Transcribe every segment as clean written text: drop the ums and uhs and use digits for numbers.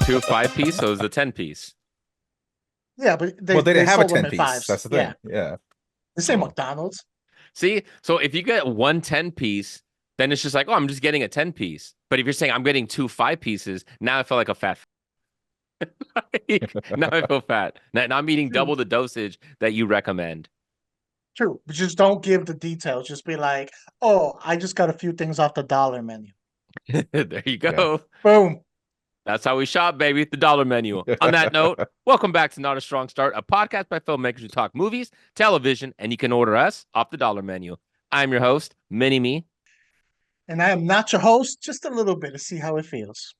two 5-piece, so it was a 10-piece. Yeah, but Well, they they didn't have a sold them 10 in piece. fives. That's the Yeah, thing. Yeah. the same Oh. McDonald's. See, so if you get one 10-piece, then it's just like, oh, I'm just getting a 10-piece. But if you're saying I'm getting two 5-pieces, now I feel like a fat. Now I feel fat. Now I'm eating True, double the dosage that you recommend. true. But just don't give the details. Just be like, oh, I just got a few things off the dollar menu. There you Yeah. go. Boom. That's how we shop, baby. The dollar menu. On that note, welcome back to Not a Strong Start, a podcast by filmmakers who talk movies, television, and you can order us off the dollar menu. I'm your host, Mini Me. And I am not your host, just a little bit to see how it feels.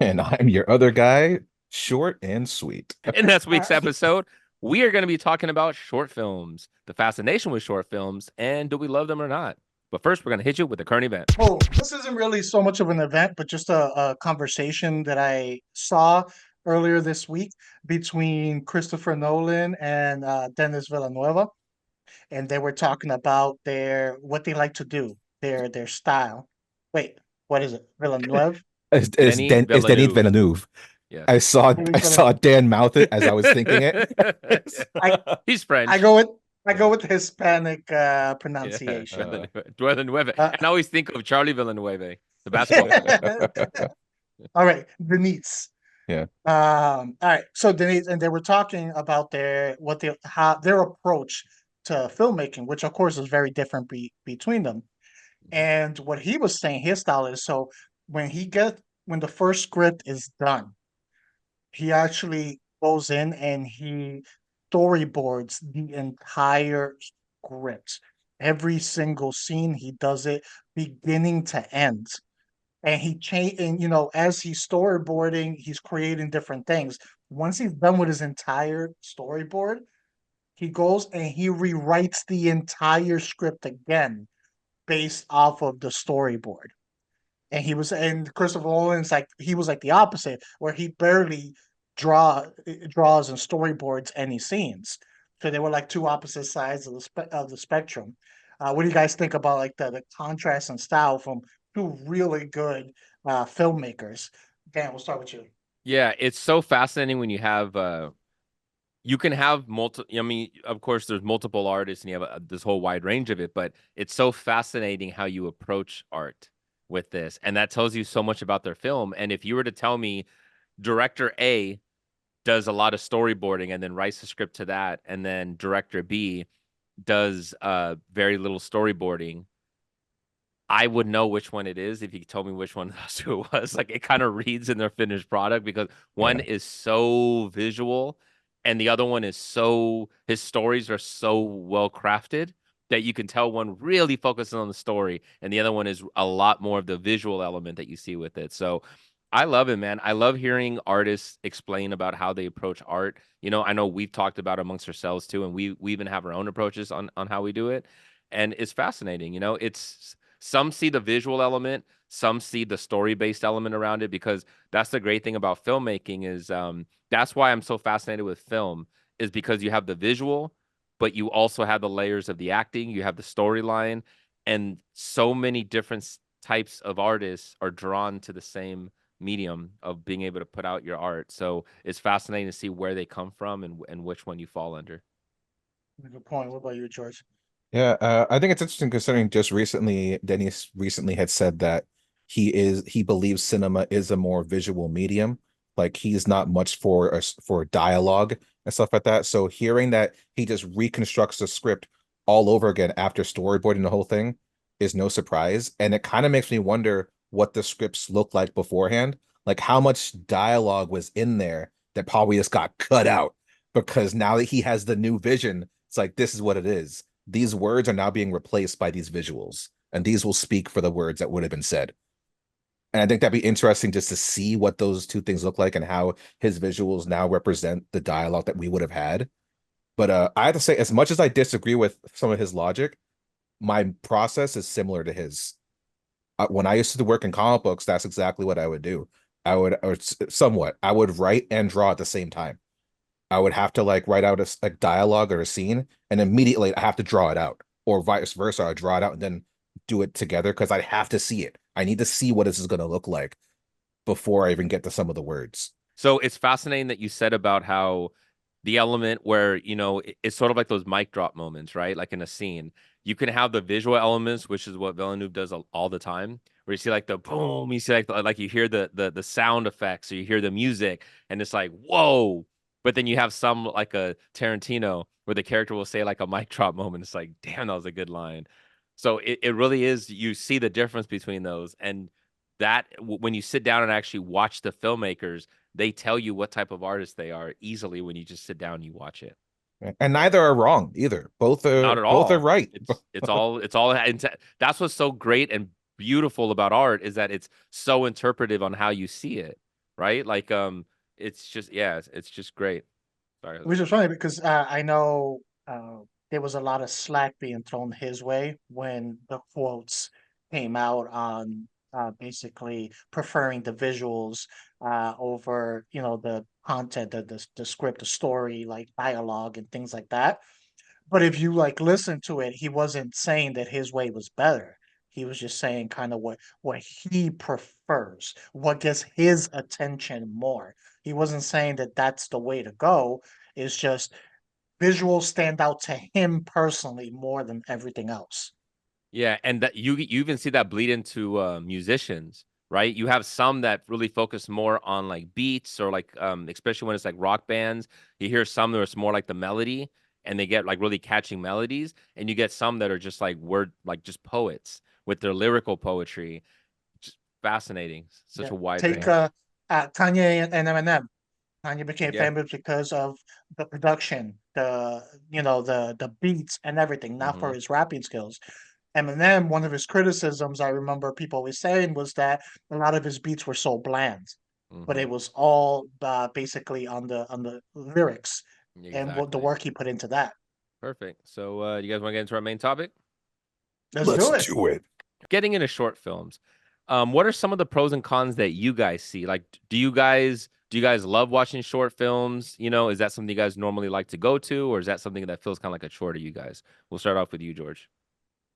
And I'm your other guy, short and sweet. In this All week's right. episode, we are going to be talking about short films, the fascination with short films, and do we love them or not? But first, we're going to hit you with the current event. Oh, this isn't really so much of an event, but just a conversation that I saw earlier this week between Christopher Nolan and Dennis Villeneuve, and they were talking about their what they like to do, their style. Wait, what is it? Villeneuve? Denny It's Denis Villeneuve. Villeneuve. Yeah. I saw Dan mouth it as I was thinking it. I He's I French. go with I Yeah. go with the Hispanic Yeah. pronunciation. Villeneuve. Uh, And I always think of Charlie Villeneuve, the basketball player. all right, Denise. Yeah. All right. So Denise, and they were talking about their approach to filmmaking, which of course is very different between them. And what he was saying, his style is so when the first script is done, he actually goes in and he storyboards the entire script. Every single scene, he does it beginning to end. And as he's storyboarding, he's creating different things. Once he's done with his entire storyboard, he goes and he rewrites the entire script again based off of the storyboard. And Christopher Nolan's like he was like the opposite, where he barely draws and storyboards any scenes. So they were like two opposite sides of the spectrum. What do you guys think about like the contrast and style from two really good filmmakers? Dan, we'll start with you. Yeah, it's so fascinating when you have you can have multiple. I mean, of course, there's multiple artists, and you have this whole wide range of it. But it's so fascinating how you approach art with this, and that tells you so much about their film. And if you were to tell me, director A does a lot of storyboarding and then writes the script to that, and then director B does very little storyboarding, I would know which one it is if you told me which one of those two it was. Like it kind of reads in their finished product because one Yeah. is so visual and the other one is so his stories are so well crafted that you can tell one really focuses on the story and the other one is a lot more of the visual element that you see with it. So I love it, man. I love hearing artists explain about how they approach art. You know, I know we've talked about amongst ourselves too, and we even have our own approaches on how we do it. And it's fascinating. You know, it's some see the visual element, some see the story-based element around it because that's the great thing about filmmaking is that's why I'm so fascinated with film is because you have the visual, but you also have the layers of the acting, you have the storyline, and so many different types of artists are drawn to the same medium of being able to put out your art. So it's fascinating to see where they come from and which one you fall under. Good point. What about you, George? Yeah, I think it's interesting considering just recently, Dennis recently had said that he believes cinema is a more visual medium. Like he's not much for dialogue and stuff like that. So hearing that he just reconstructs the script all over again after storyboarding the whole thing is no surprise. And it kind of makes me wonder what the scripts looked like beforehand. Like how much dialogue was in there that probably just got cut out because now that he has the new vision, it's like this is what it is. These words are now being replaced by these visuals, and these will speak for the words that would have been said. And I think that'd be interesting just to see what those two things look like and how his visuals now represent the dialogue that we would have had. But I have to say, as much as I disagree with some of his logic, my process is similar to his. When I used to work in comic books, that's exactly what I would do. I would write and draw at the same time. I would have to like write out a dialogue or a scene, and immediately I have to draw it out, or vice versa. I draw it out and then do it together because I have to see it. I need to see what this is going to look like. before I even get to some of the words. So it's fascinating that you said about how the element where, it's sort of like those mic drop moments, right? Like in a scene, you can have the visual elements, which is what Villeneuve does all the time, where you see like the boom, you see like you hear the sound effects, or you hear the music, and it's like, whoa. But then you have some like a Tarantino where the character will say like a mic drop moment. It's like, damn, that was a good line. So it really is, you see the difference between those. And when you sit down and actually watch the filmmakers, they tell you what type of artist they are easily when you just sit down and you watch it. And neither are wrong either. Not at Both are all. right. That's what's so great and beautiful about art, is that it's so interpretive on how you see it, right? Like it's just, yeah, it's just great. Sorry, Which Jose. is funny because I know there was a lot of slack being thrown his way when the quotes came out on basically preferring the visuals over, the content, the script, the story, like dialogue and things like that. But if you like listen to it, he wasn't saying that his way was better. He was just saying kind of what he prefers, what gets his attention more. He wasn't saying that that's the way to go. It's just visuals stand out to him personally more than everything else. Yeah, and that you even see that bleed into musicians, right? You have some that really focus more on like beats, or like especially when it's like rock bands. You hear some that it's more like the melody, and they get like really catching melodies, and you get some that are just like like just poets with their lyrical poetry. Just fascinating. Such Yeah. a wide Take range. Kanye and Eminem. Kanye became Yeah. famous because of the production, the beats and everything, not for Hmm. his rapping skills. Eminem, one of his criticisms I remember people always saying was that a lot of his beats were so bland, but Hmm. it was all basically on the lyrics and what the Exactly. work he put into that. Perfect. So, you guys want to get into our main topic? Let's Let's do it. do it. Getting into short films, what are some of the pros and cons that you guys see? Like, do you guys love watching short films? Is that something you guys normally like to go to, or is that something that feels kind of like a chore to you guys? We'll start off with you, George.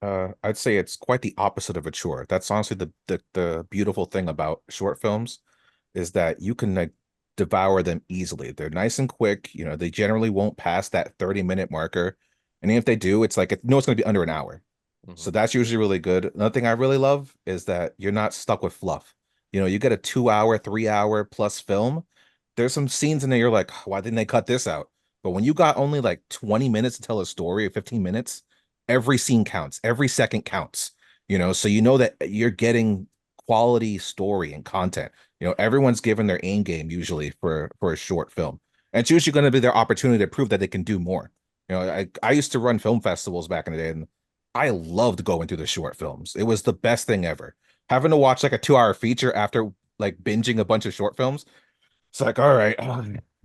I'd say it's quite the opposite of a chore. That's honestly the beautiful thing about short films is that you can like devour them easily. They're nice and quick. They generally won't pass that 30-minute marker. And even if they do, it's like it's going to be under an hour. Hmm. So that's usually really good. Another thing I really love is that you're not stuck with fluff. You get a 2 hour, 3 hour plus film. There's some scenes in there you're like, why didn't they cut this out? But when you got only like 20 minutes to tell a story, or 15 minutes, every scene counts, every second counts. So you know that you're getting quality story and content. Everyone's given their aim game usually for a short film. And it's usually going to be their opportunity to prove that they can do more. I used to run film festivals back in the day, and I loved going through the short films. It was the best thing ever. Having to watch like a 2 hour feature after like binging a bunch of short films, it's like, all right,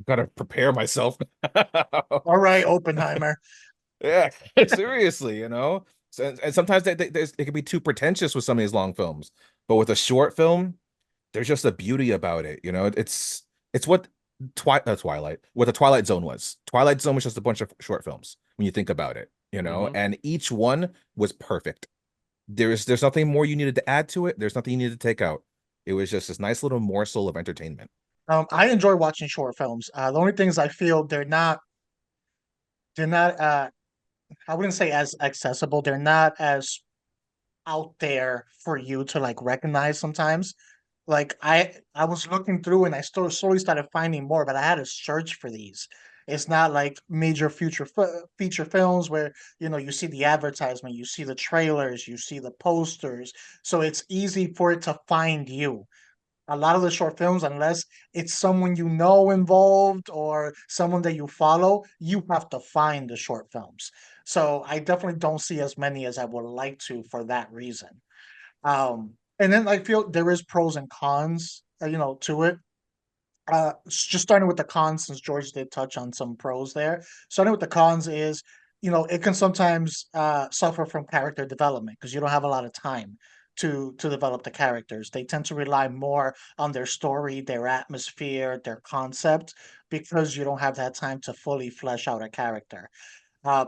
gotta prepare myself. All right, Oppenheimer. Yeah, seriously, and sometimes it can be too pretentious with some of these long films, but with a short film, there's just a beauty about it. It's what what the Twilight Zone was. Twilight Zone was just a bunch of short films when you think about it, Hmm. and each one was perfect. There's nothing more you needed to add to it. There's nothing you needed to take out. It was just this nice little morsel of entertainment. I enjoy watching short films. The only things I feel they're not I wouldn't say as accessible. They're not as out there for you to like recognize sometimes. Like I was looking through and I still slowly started finding more, but I had to search for these. It's not like major feature films where you see the advertisement, you see the trailers, you see the posters, so it's easy for it to find you. A lot of the short films, unless it's someone involved or someone that you follow, you have to find the short films. So I definitely don't see as many as I would like to for that reason. And then I feel there is pros and cons, to it. Just starting with the cons, since George did touch on some pros there. Starting with the cons is, it can sometimes suffer from character development because you don't have a lot of time to develop the characters. They tend to rely more on their story, their atmosphere, their concept, because you don't have that time to fully flesh out a character.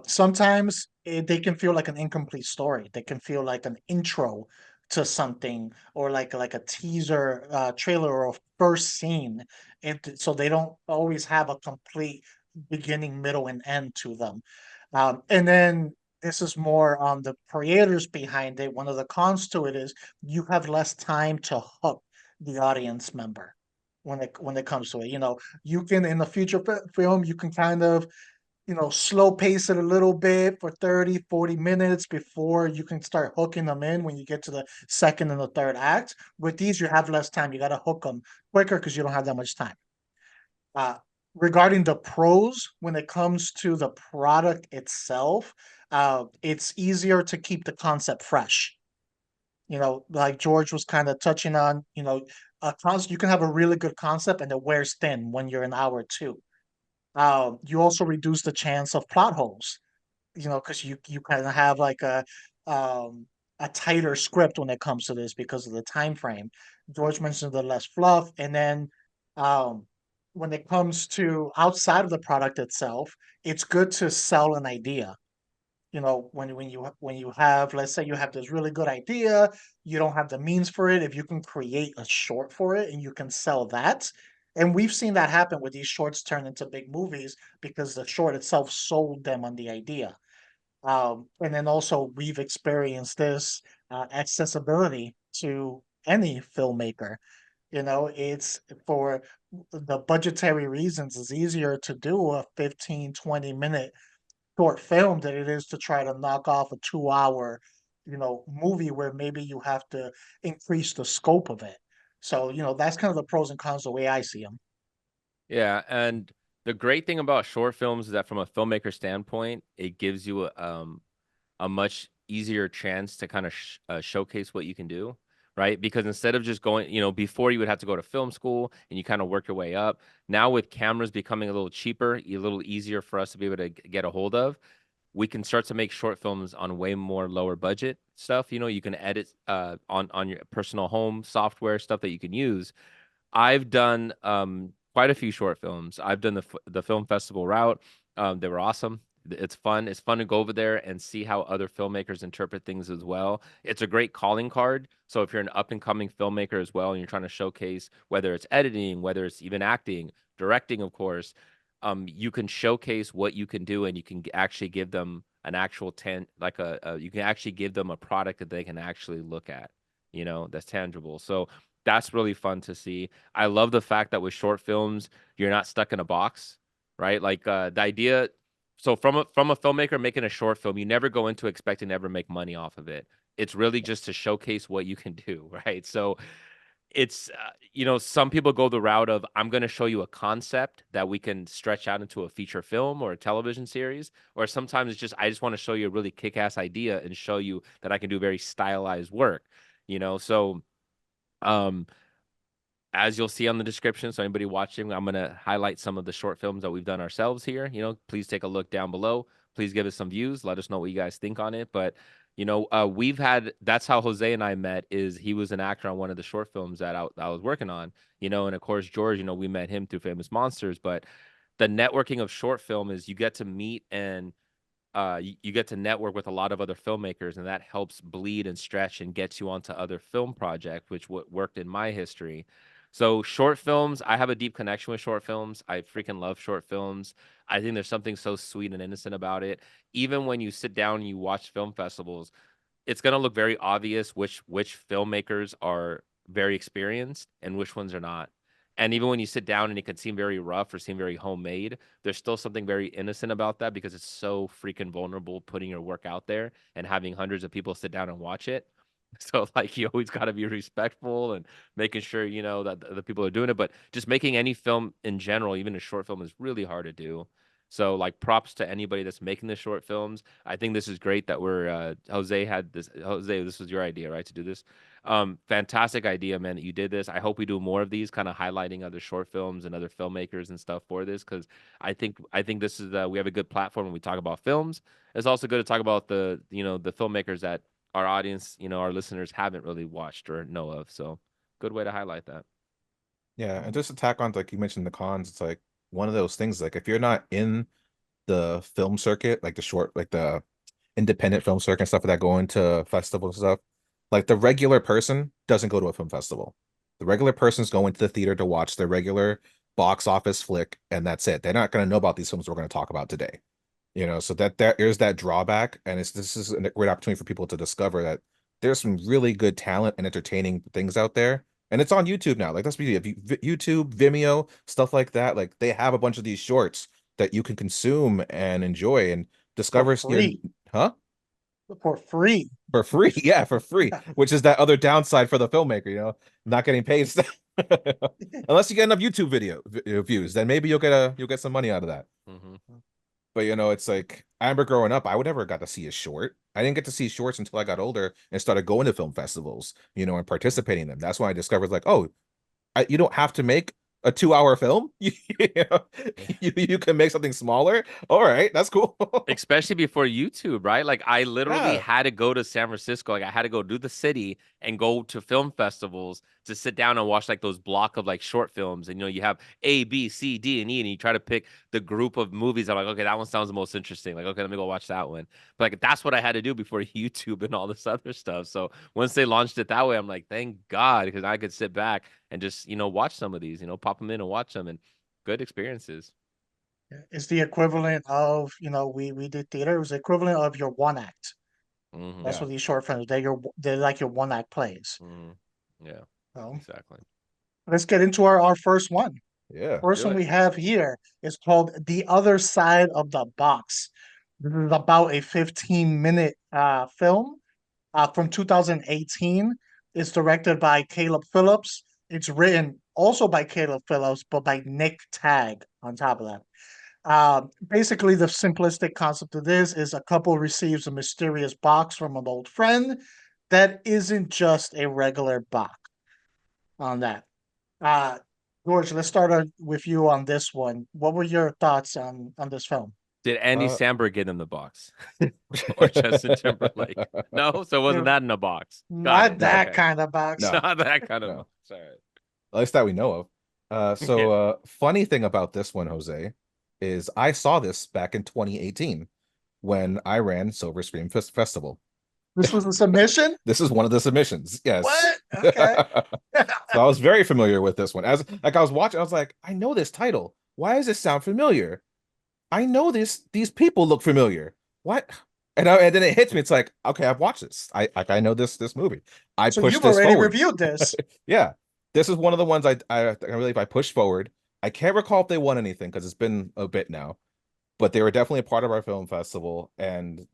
Sometimes they can feel like an incomplete story. They can feel like an intro to something, or like a teaser trailer or a first scene, so they don't always have a complete beginning, middle, and end to them. And then this is more on the creators behind it. One of the cons to it is you have less time to hook the audience member when it comes to it. You can, in the future film, you can kind of, slow pace it a little bit for 30, 40 minutes before you can start hooking them in when you get to the second and the third act. With these, you have less time. You got to hook them quicker because you don't have that much time. Uh, Regarding the pros, when it comes to the product itself, it's easier to keep the concept fresh. Like George was kind of touching on, you can have a really good concept and it wears thin when you're an hour two. You also reduce the chance of plot holes, because you kind of have like um, a tighter script when it comes to this because of the time frame. George mentioned the less fluff, and then um, when it comes to outside of the product itself, it's good to sell an idea. When you have, let's say you have this really good idea, you don't have the means for it. If you can create a short for it and you can sell that, and we've seen that happen with these shorts turn into big movies because the short itself sold them on the idea. And then also we've experienced this accessibility to any filmmaker. It's for the budgetary reasons, it's easier to do a 15, 20 minute short film than it is to try to knock off a 2 hour, movie where maybe you have to increase the scope of it. So, that's kind of the pros and cons the way I see them. Yeah, and the great thing about short films is that from a filmmaker standpoint, it gives you a much easier chance to kind of showcase what you can do, right? Because instead of just going, before you would have to go to film school and you kind of work your way up. Now with cameras becoming a little cheaper, a little easier for us to be able to get a hold of, we can start to make short films on way more lower budget stuff. You can edit on your personal home software, stuff that you can use. I've done quite a few short films. I've done the film festival route. They were awesome. It's fun. It's fun to go over there and see how other filmmakers interpret things as well. It's a great calling card. So if you're an up and coming filmmaker as well, and you're trying to showcase whether it's editing, whether it's even acting, directing, of course, you can showcase what you can do, and you can actually give them an actual you can actually give them a product that they can actually look at, that's tangible. So that's really fun to see. I love the fact that with short films, you're not stuck in a box, right? Like the idea. So from a filmmaker making a short film, you never go into expecting to ever make money off of it. It's really just to showcase what you can do, right? So it's some people go the route of, I'm going to show you a concept that we can stretch out into a feature film or a television series, or sometimes it's just, I just want to show you a really kick-ass idea and show you that I can do very stylized work. So um as you'll see on the description, so anybody watching, I'm going to highlight some of the short films that we've done ourselves here. Please take a look down below. Please give us some views. Let us know what you guys think on it. But that's how Jose and I met. Is he was an actor on one of the short films that I was working on. And of course George, we met him through Famous Monsters. But the networking of short film is you get to meet and you get to network with a lot of other filmmakers, and that helps bleed and stretch and gets you onto other film projects, which worked in my history. So short films, I have a deep connection with short films. I freaking love short films. I think there's something so sweet and innocent about it. Even when you sit down and you watch film festivals, it's going to look very obvious which filmmakers are very experienced and which ones are not. And even when you sit down and it can seem very rough or seem very homemade, there's still something very innocent about that because it's so freaking vulnerable putting your work out there and having hundreds of people sit down and watch it. So like you always got to be respectful and making sure that the people are doing it, but just making any film in general, even a short film, is really hard to do. So like props to anybody that's making the short films. I think this is great that Jose, this was your idea, right, to do this. Fantastic idea, man, that you did this. I hope we do more of these, kind of highlighting other short films and other filmmakers and stuff for this, because I think this is we have a good platform when we talk about films. It's also good to talk about the filmmakers that our audience, our listeners haven't really watched or know of. So good way to highlight that. Yeah, and just to tack on, like you mentioned, the cons, it's like one of those things, like if you're not in the film circuit, like the independent film circuit and stuff like that, going to festivals and stuff, Like the regular person doesn't go to a film festival. The regular person's going to the theater to watch their regular box office flick, and that's it. They're not going to know about these films we're going to talk about today. So that there is that drawback, and this is a great opportunity for people to discover that there's some really good talent and entertaining things out there, and it's on YouTube now. Like that's beauty of YouTube, Vimeo, stuff like that. Like they have a bunch of these shorts that you can consume and enjoy and For discover your free. huh For free. for free. Yeah, for free, which is that other downside for the filmmaker, not getting paid. Unless you get enough YouTube views, then maybe you'll get some money out of that. Mm-hmm. But it's like I remember growing up, I would never got to see a short. I didn't get to see shorts until I got older and started going to film festivals, and participating in them. That's when I discovered like, oh, you don't have to make a 2-hour film. You can make something smaller. All right, that's cool. Especially before YouTube, right? Like I literally Yeah. had to go to San Francisco. Like I had to go do the city and go to film festivals to sit down and watch like those block of like short films. And you have A, B, C, D, and E, and you try to pick the group of movies. I'm like, okay, that one sounds the most interesting. Like, okay, let me go watch that one. But like that's what I had to do before YouTube and all this other stuff. So once they launched it that way, I'm like, thank God, because I could sit back and just watch some of these, pop them in and watch them, and good experiences. It's the equivalent of, we did theater. It was the equivalent of your one act. Hmm. That's Yeah. what these short films. They're like your one act plays. Hmm. Yeah, So exactly. let's get into our first one. Yeah. First Do one it. we have here is called The Other Side of the Box. This is about a 15-minute film from 2018. It's directed by Caleb Phillips. It's written also by Caleb Phillips, but by Nick Tagg on top of that. Basically, the simplistic concept of this is a couple receives a mysterious box from an old friend that isn't just a regular box on that. Uh, George, let's start with you on this one. What were your thoughts on this film? Did Andy Uh, Samberg get in the box or Justin Timberlake? No, so wasn't Yeah, that in a box? Got not it. no, that Okay, kind of box. no, not that kind of no. box. All right. At least that we know of. Yeah. Funny thing about this one, Jose, is I saw this back in 2018 Mhm. when I ran Silver Screen Festival. This was a submission? This is one of the submissions. Yes. What? Okay. So I was very familiar with this one. As like I was watching, I was like, I know this title. Why does this sound familiar? I know these people look familiar. What? And then it hits me. It's like, okay, I've watched this. I know this movie. I So pushed you've this already forward. reviewed this. Yeah. This is one of the ones I believe I pushed forward. I can't recall if they won anything because it's been a bit now, but they were definitely a part of our film festival, and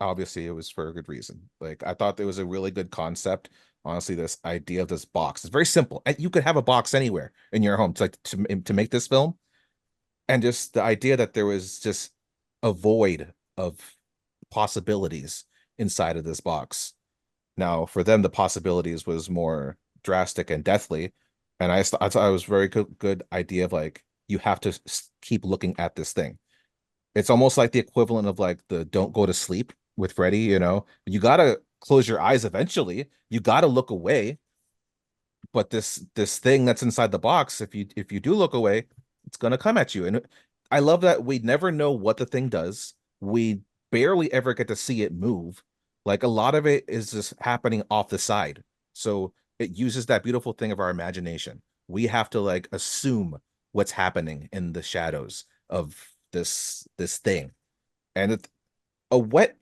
obviously it was for a good reason. Like I thought there was a really good concept. Honestly, this idea of this box is very simple. And you could have a box anywhere in your home to make this film, and just the idea that there was just a void of possibilities inside of this box. Now, for them, the possibilities was more drastic and deathly, and I thought it was a very good idea of like you have to keep looking at this thing. It's almost like the equivalent of like the don't go to sleep with Freddy, You gotta close your eyes eventually. You gotta look away. But this thing that's inside the box, if you do look away, it's gonna come at you. And I love that we never know what the thing does. We barely ever get to see it move. Like a lot of it is just happening off the side. So it uses that beautiful thing of our imagination. We have to like assume what's happening in the shadows of this thing. And a wet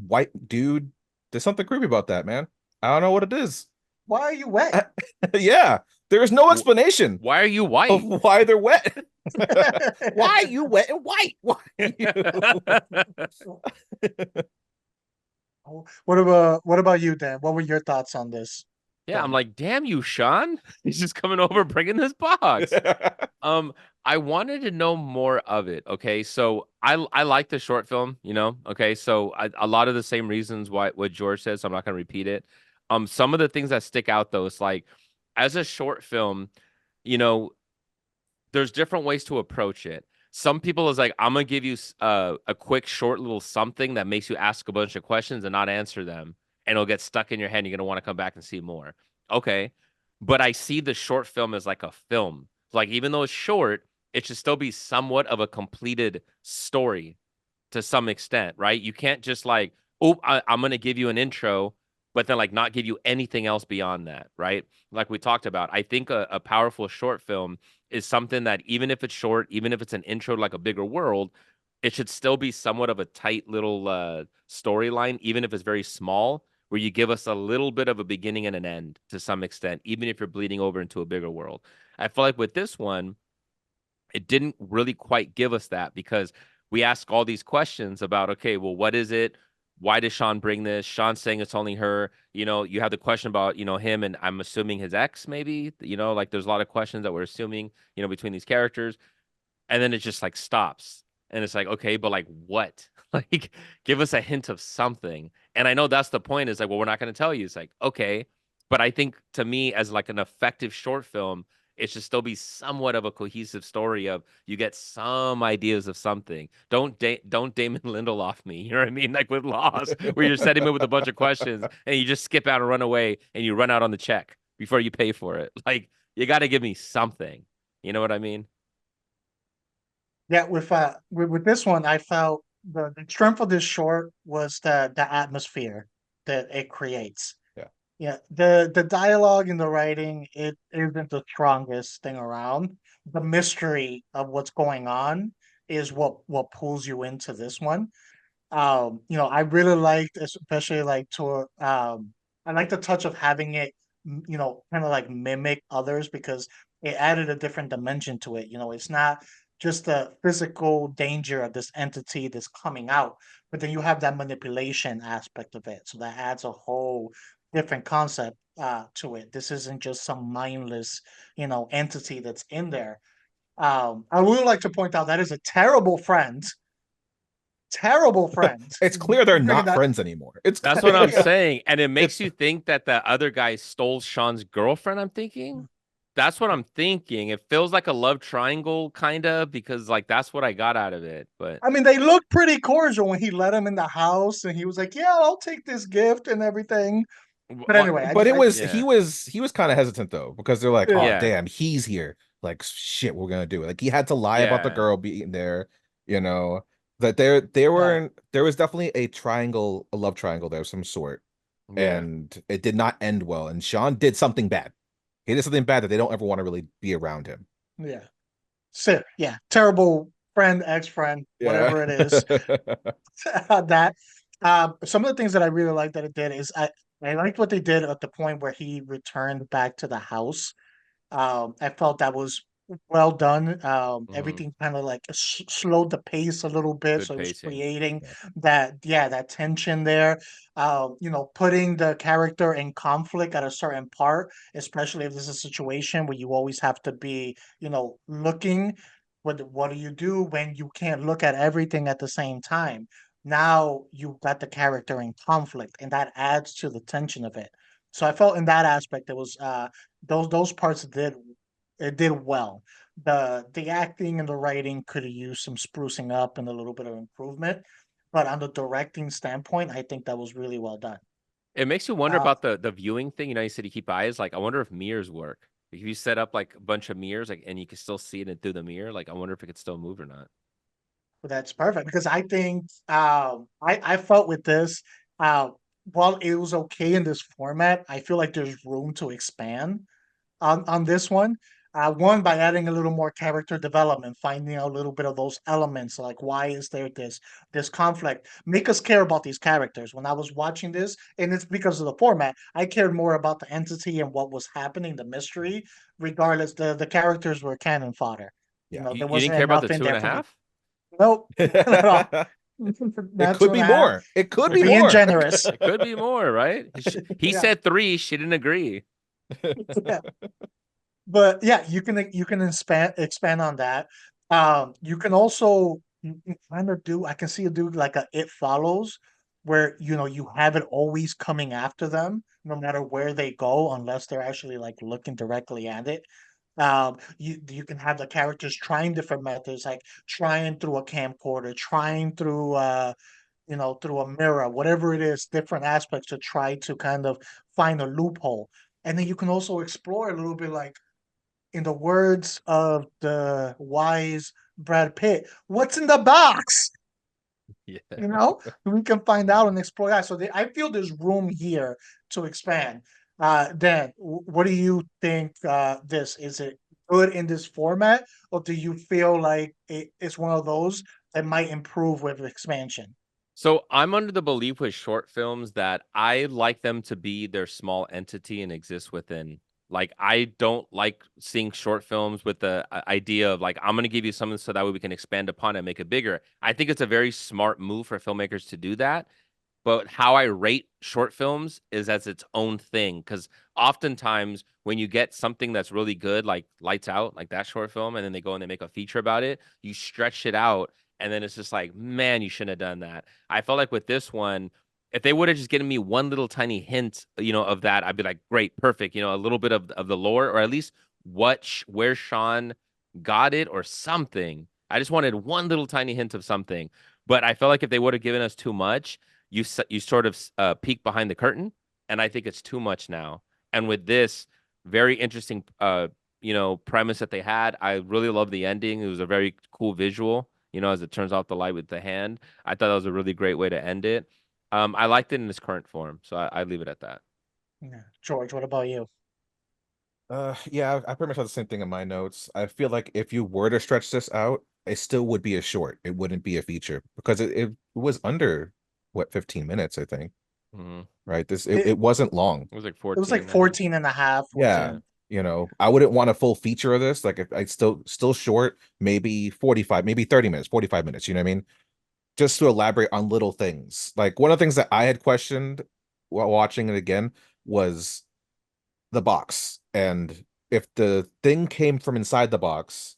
white dude, there's something creepy about that, man. I don't know what it is. Why are you wet? Yeah, there's no Wh- explanation Why are you of white? why they're wet. Why are you wet and white? Why are you? What about you, Dan? What were your thoughts on this Yeah, I'm film? like, damn you, Sean. He's just coming over bringing this box. Um, I wanted to know more of it. Okay, so I like the short film. Okay, so a lot of the same reasons why what George said. So I'm not gonna repeat it. Some of the things that stick out though, it's like as a short film, you know, there's different ways to approach it. Some people is like, I'm gonna give you a quick, short little something that makes you ask a bunch of questions and not answer them, and it'll get stuck in your head. And you're gonna want to come back and see more. Okay, but I see the short film as like a film. Like even though it's short, it should still be somewhat of a completed story to some extent, right? You can't just like, oh, I'm gonna give you an intro. but then like not give you anything else beyond that, right? Like we talked about, I think a powerful short film is something that even if it's short, even if it's an intro to like a bigger world, it should still be somewhat of a tight little storyline, even if it's very small, where you give us a little bit of a beginning and an end to some extent, even if you're bleeding over into a bigger world. I feel like with this one, it didn't really quite give us that because we ask all these questions about, okay, well, what is it? Why does Sean bring this? Sean's saying it's only her. You know, you have the question about, him and I'm assuming his ex, maybe, like there's a lot of questions that we're assuming, between these characters. And then it just like stops. And it's like, okay, but like what? Like, give us a hint of something. And I know that's the point is like, well, we're not going to tell you. It's like, okay. But I think to me, as like an effective short film, it should still be somewhat of a cohesive story of you get some ideas of something. Don't Damon Lindelof me. You know what I mean? Like with Lost, where you're setting me with a bunch of questions and you just skip out and run away and you run out on the check before you pay for it. Like you got to give me something. You know what I mean? Yeah, with this one, I felt the strength of this short was the atmosphere that it creates. Yeah. Yeah, the dialogue and the writing, it isn't the strongest thing around. The mystery of what's going on is what pulls you into this one. I really liked, especially like I like the touch of having it, kind of like mimic others because it added a different dimension to it. It's not just the physical danger of this entity that's coming out, but then you have that manipulation aspect of it. So that adds a whole different concept to it. This isn't just some mindless, entity that's in there. I would like to point out that is a terrible friend. It's clear they're Bringing not that, friends anymore. It's That's what I'm yeah. saying. And it makes it's you think that the other guy stole Sean's girlfriend, I'm thinking. That's what I'm thinking. It feels like a love triangle, kind of, because like that's what I got out of it. But I mean, they looked pretty cordial when he let him in the house, and he was like, "Yeah, I'll take this gift and everything." But well, anyway, but it was yeah, he was kind of hesitant though because they're like, oh yeah, yeah, damn, he's here. Like shit, we're gonna do it. Like he had to lie about the yeah, girl being there, you know. That there right. were there was definitely a love triangle there of some sort, yeah. and it did not end well. And Sean did something bad. He did something bad that they don't ever want to really be around him. Yeah, so yeah, terrible friend, ex-friend, Yeah. whatever it is. That some of the things that I really like that it did is I liked what they did at the point where he returned back to the house. I felt that was well done. Hmm. Everything kind of like slowed the pace a little bit, Good so it was pacing. creating that tension there. Putting the character in conflict at a certain part, especially if there's a situation where you always have to be, looking. What do you do when you can't look at everything at the same time? Now you've got the character in conflict, and that adds to the tension of it. So I felt in that aspect it was those parts did well. The acting and the writing could have used some sprucing up and a little bit of improvement, but on the directing standpoint, I think that was really well done. It makes you wonder Uh, about the viewing thing. You know, you said you keep eyes. Like, I wonder if mirrors work. If you set up like a bunch of mirrors, like, and you can still see it through the mirror, like, I wonder if it could still move or not. that's perfect because I think I felt with this uh, while it was okay in this format, I feel like there's room to expand on this one. One by adding a little more character development, finding out a little bit of those elements, like why is there this conflict? Make us care about these characters. When I was watching this, and it's because of the format, I cared more about the entity and what was happening, the mystery. Regardless, the characters were cannon fodder. Yeah. You, There you didn't wasn't care about the enough in two and there a for me. half? Nope, not at all. It Not two could and be a half. more. It could We're be being more. generous. It could be more, right? He Yeah. said three. She didn't agree. Yeah. But yeah, you can expand on that. You can also kind of do. I can see you do like a It Follows, where you have it always coming after them, no matter where they go, unless they're actually like looking directly at it. You can have the characters trying different methods, like trying through a camcorder, trying through a mirror, whatever it is, different aspects to try to kind of find a loophole. And then you can also explore a little bit like in the words of the wise Brad Pitt, what's in the box? Yeah. You know, we can find out and explore that. So I feel there's room here to expand. Dan, what do you think? This is it good in this format, or do you feel like it's one of those that might improve with expansion? So I'm under the belief with short films that I like them to be their small entity and exist within. Like I don't like seeing short films with the idea of like I'm going to give you something so that way we can expand upon it and make it bigger. I think it's a very smart move for filmmakers to do that. But how I rate short films is as its own thing. Because oftentimes when you get something that's really good, like Lights Out, like that short film, and then they go and they make a feature about it, you stretch it out, and then it's just like, man, you shouldn't have done that. I felt like with this one, if they would have just given me one little tiny hint, of that, I'd be like, great, perfect. A little bit of the lore, or at least where Sean got it, or something. I just wanted one little tiny hint of something. But I felt like if they would have given us too much, you sort of peek behind the curtain, and I think it's too much now. And with this very interesting premise that they had, I really love the ending. It was a very cool visual, as it turns off the light with the hand. I thought that was a really great way to end it. I liked it in its current form, so I leave it at that. Yeah. George, what about you? Yeah, I pretty much have the same thing in my notes. I feel like if you were to stretch this out, it still would be a short. It wouldn't be a feature because it was under what 15 minutes, I think. Hmm. Right? This It, it wasn't long. It was like it was like 14, I think. 14 and a half, Yeah. 14. I wouldn't want a full feature of this. Like if I still short, maybe 45, maybe 30 minutes, 45 minutes, you know what I mean? Just to elaborate on little things. Like one of the things that I had questioned while watching it again was the box. And if the thing came from inside the box,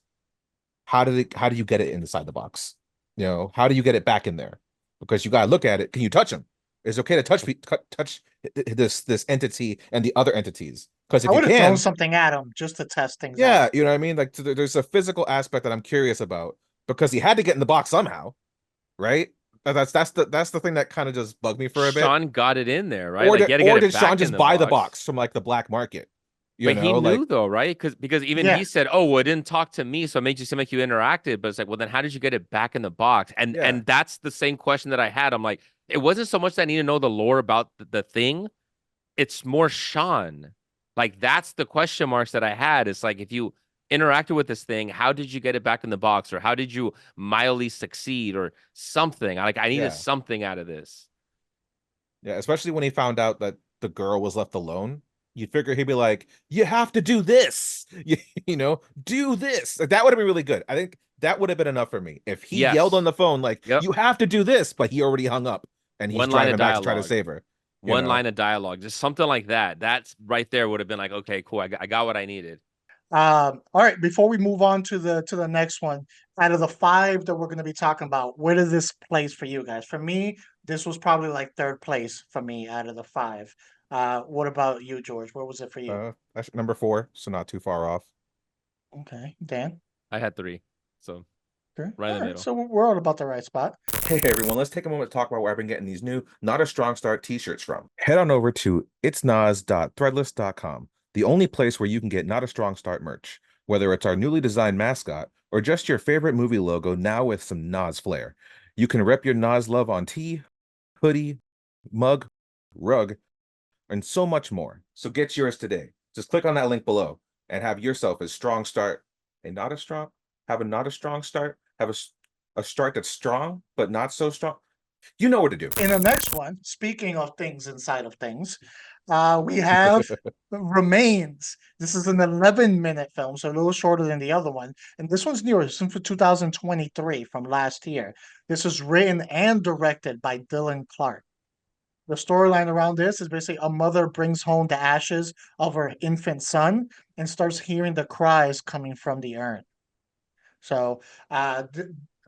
how do you get it inside the box? How do you get it back in there? Because you gotta look at it. Can you touch them? It's okay to touch this entity and the other entities. Because I if you would have thrown can, something at him just to test things out. yeah, you know what I mean? Like there's a physical aspect that I'm curious about because he had to get in the box somehow, right? That's the thing that kind of just bugged me for a bit. Sean got it in there, right? Like you had to get Or it did Sean back in just the buy the box. box from like the black market? But he Like knew though, right? Because even Yeah. he said, "Oh, well, it didn't talk to me, so it made you seem like you interacted." But it's like, well, then how did you get it back in the box? And yeah, and that's the same question that I had. I'm like, it wasn't so much that I need to know the lore about the thing. It's more Sean. Like that's the question marks that I had. It's like if you interacted with this thing, how did you get it back in the box, or how did you mildly succeed, or something? Like I needed yeah, something out of this. yeah. Especially when he found out that the girl was left alone. You'd figure he'd be like, "You have to do this, do this." Like, that would have been really good. I think that would have been enough for me if he yelled Yes. on the phone like, Yep. "You have to do this," but he already hung up and he's One line of driving back to try to dialogue. save her. You One know, line of dialogue, just something like that. That's right there would have been like, okay, cool. I got what I needed. All right, before we move on to the next one, out of the five that we're going to be talking about, where does this place for you guys? For me, this was probably like third place for me out of the five. What about you, George? Where was it for you? that's number 4, so not too far off. Okay, Dan. I had three, so Okay. right in All the right, middle. so we're all about the right spot. Hey everyone, let's take a moment to talk about where I've been getting these new Not a Strong Start t-shirts from. Head on over to itsnas.threadless.com, the only place where you can get Not a Strong Start merch, whether it's our newly designed mascot or just your favorite movie logo now with some Nas flair. You can rep your Nas love on tee, hoodie, mug, rug, and so much more. So get yours today. Just click on that link below and have yourself a strong start. And not a strong, have a not a strong start, have a start that's strong, but not so strong. You know what to do. In the next one, speaking of things inside of things, we have Remains. This is an 11-minute film, so a little shorter than the other one. And this one's newer. This one's for 2023 from last year. This was written and directed by Dylan Clark. The storyline around this is basically a mother brings home the ashes of her infant son and starts hearing the cries coming from the urn. So,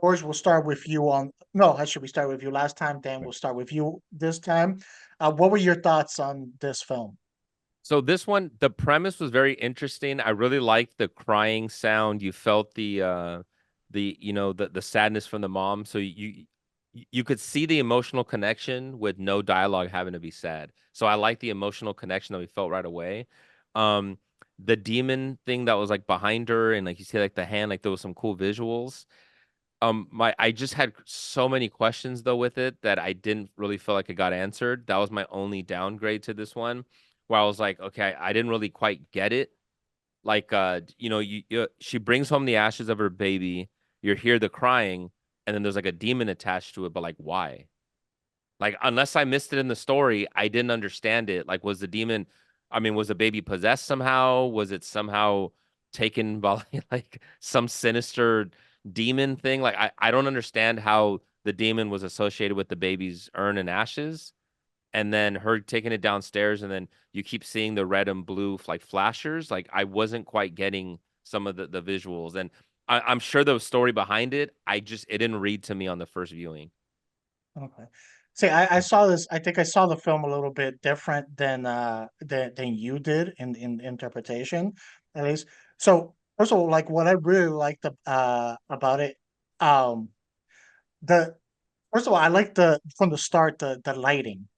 George, we'll start with you on. No, actually, we started with you last time. Dan, we'll start with you this time. What were your thoughts on this film? So this one, the premise was very interesting. I really liked the crying sound. You felt the sadness from the mom. So you could see the emotional connection with no dialogue having to be said. So I like the emotional connection that we felt right away. Um, the demon thing that was like behind her and like you see like the hand, like there was some cool visuals. I just had so many questions though with it that I didn't really feel like it got answered. That was my only downgrade to this one, where I was like, okay, I didn't really quite get it. Like, she brings home the ashes of her baby. You hear the crying, and then there's like a demon attached to it. But like, why? Like, unless I missed it in the story, I didn't understand it. Like, was the demon, I mean, was the baby possessed somehow? Was it somehow taken by like some sinister demon thing? Like, I don't understand how the demon was associated with the baby's urn and ashes. And then her taking it downstairs, and then you keep seeing the red and blue like flashers. Like, I wasn't quite getting some of the visuals. And I'm sure the story behind it, it didn't read to me on the first viewing. Okay. See, I saw this. I think I saw the film a little bit different than you did in interpretation, at least. So first of all, like what I really liked about it, um, the first of all, I like the from the start the lighting.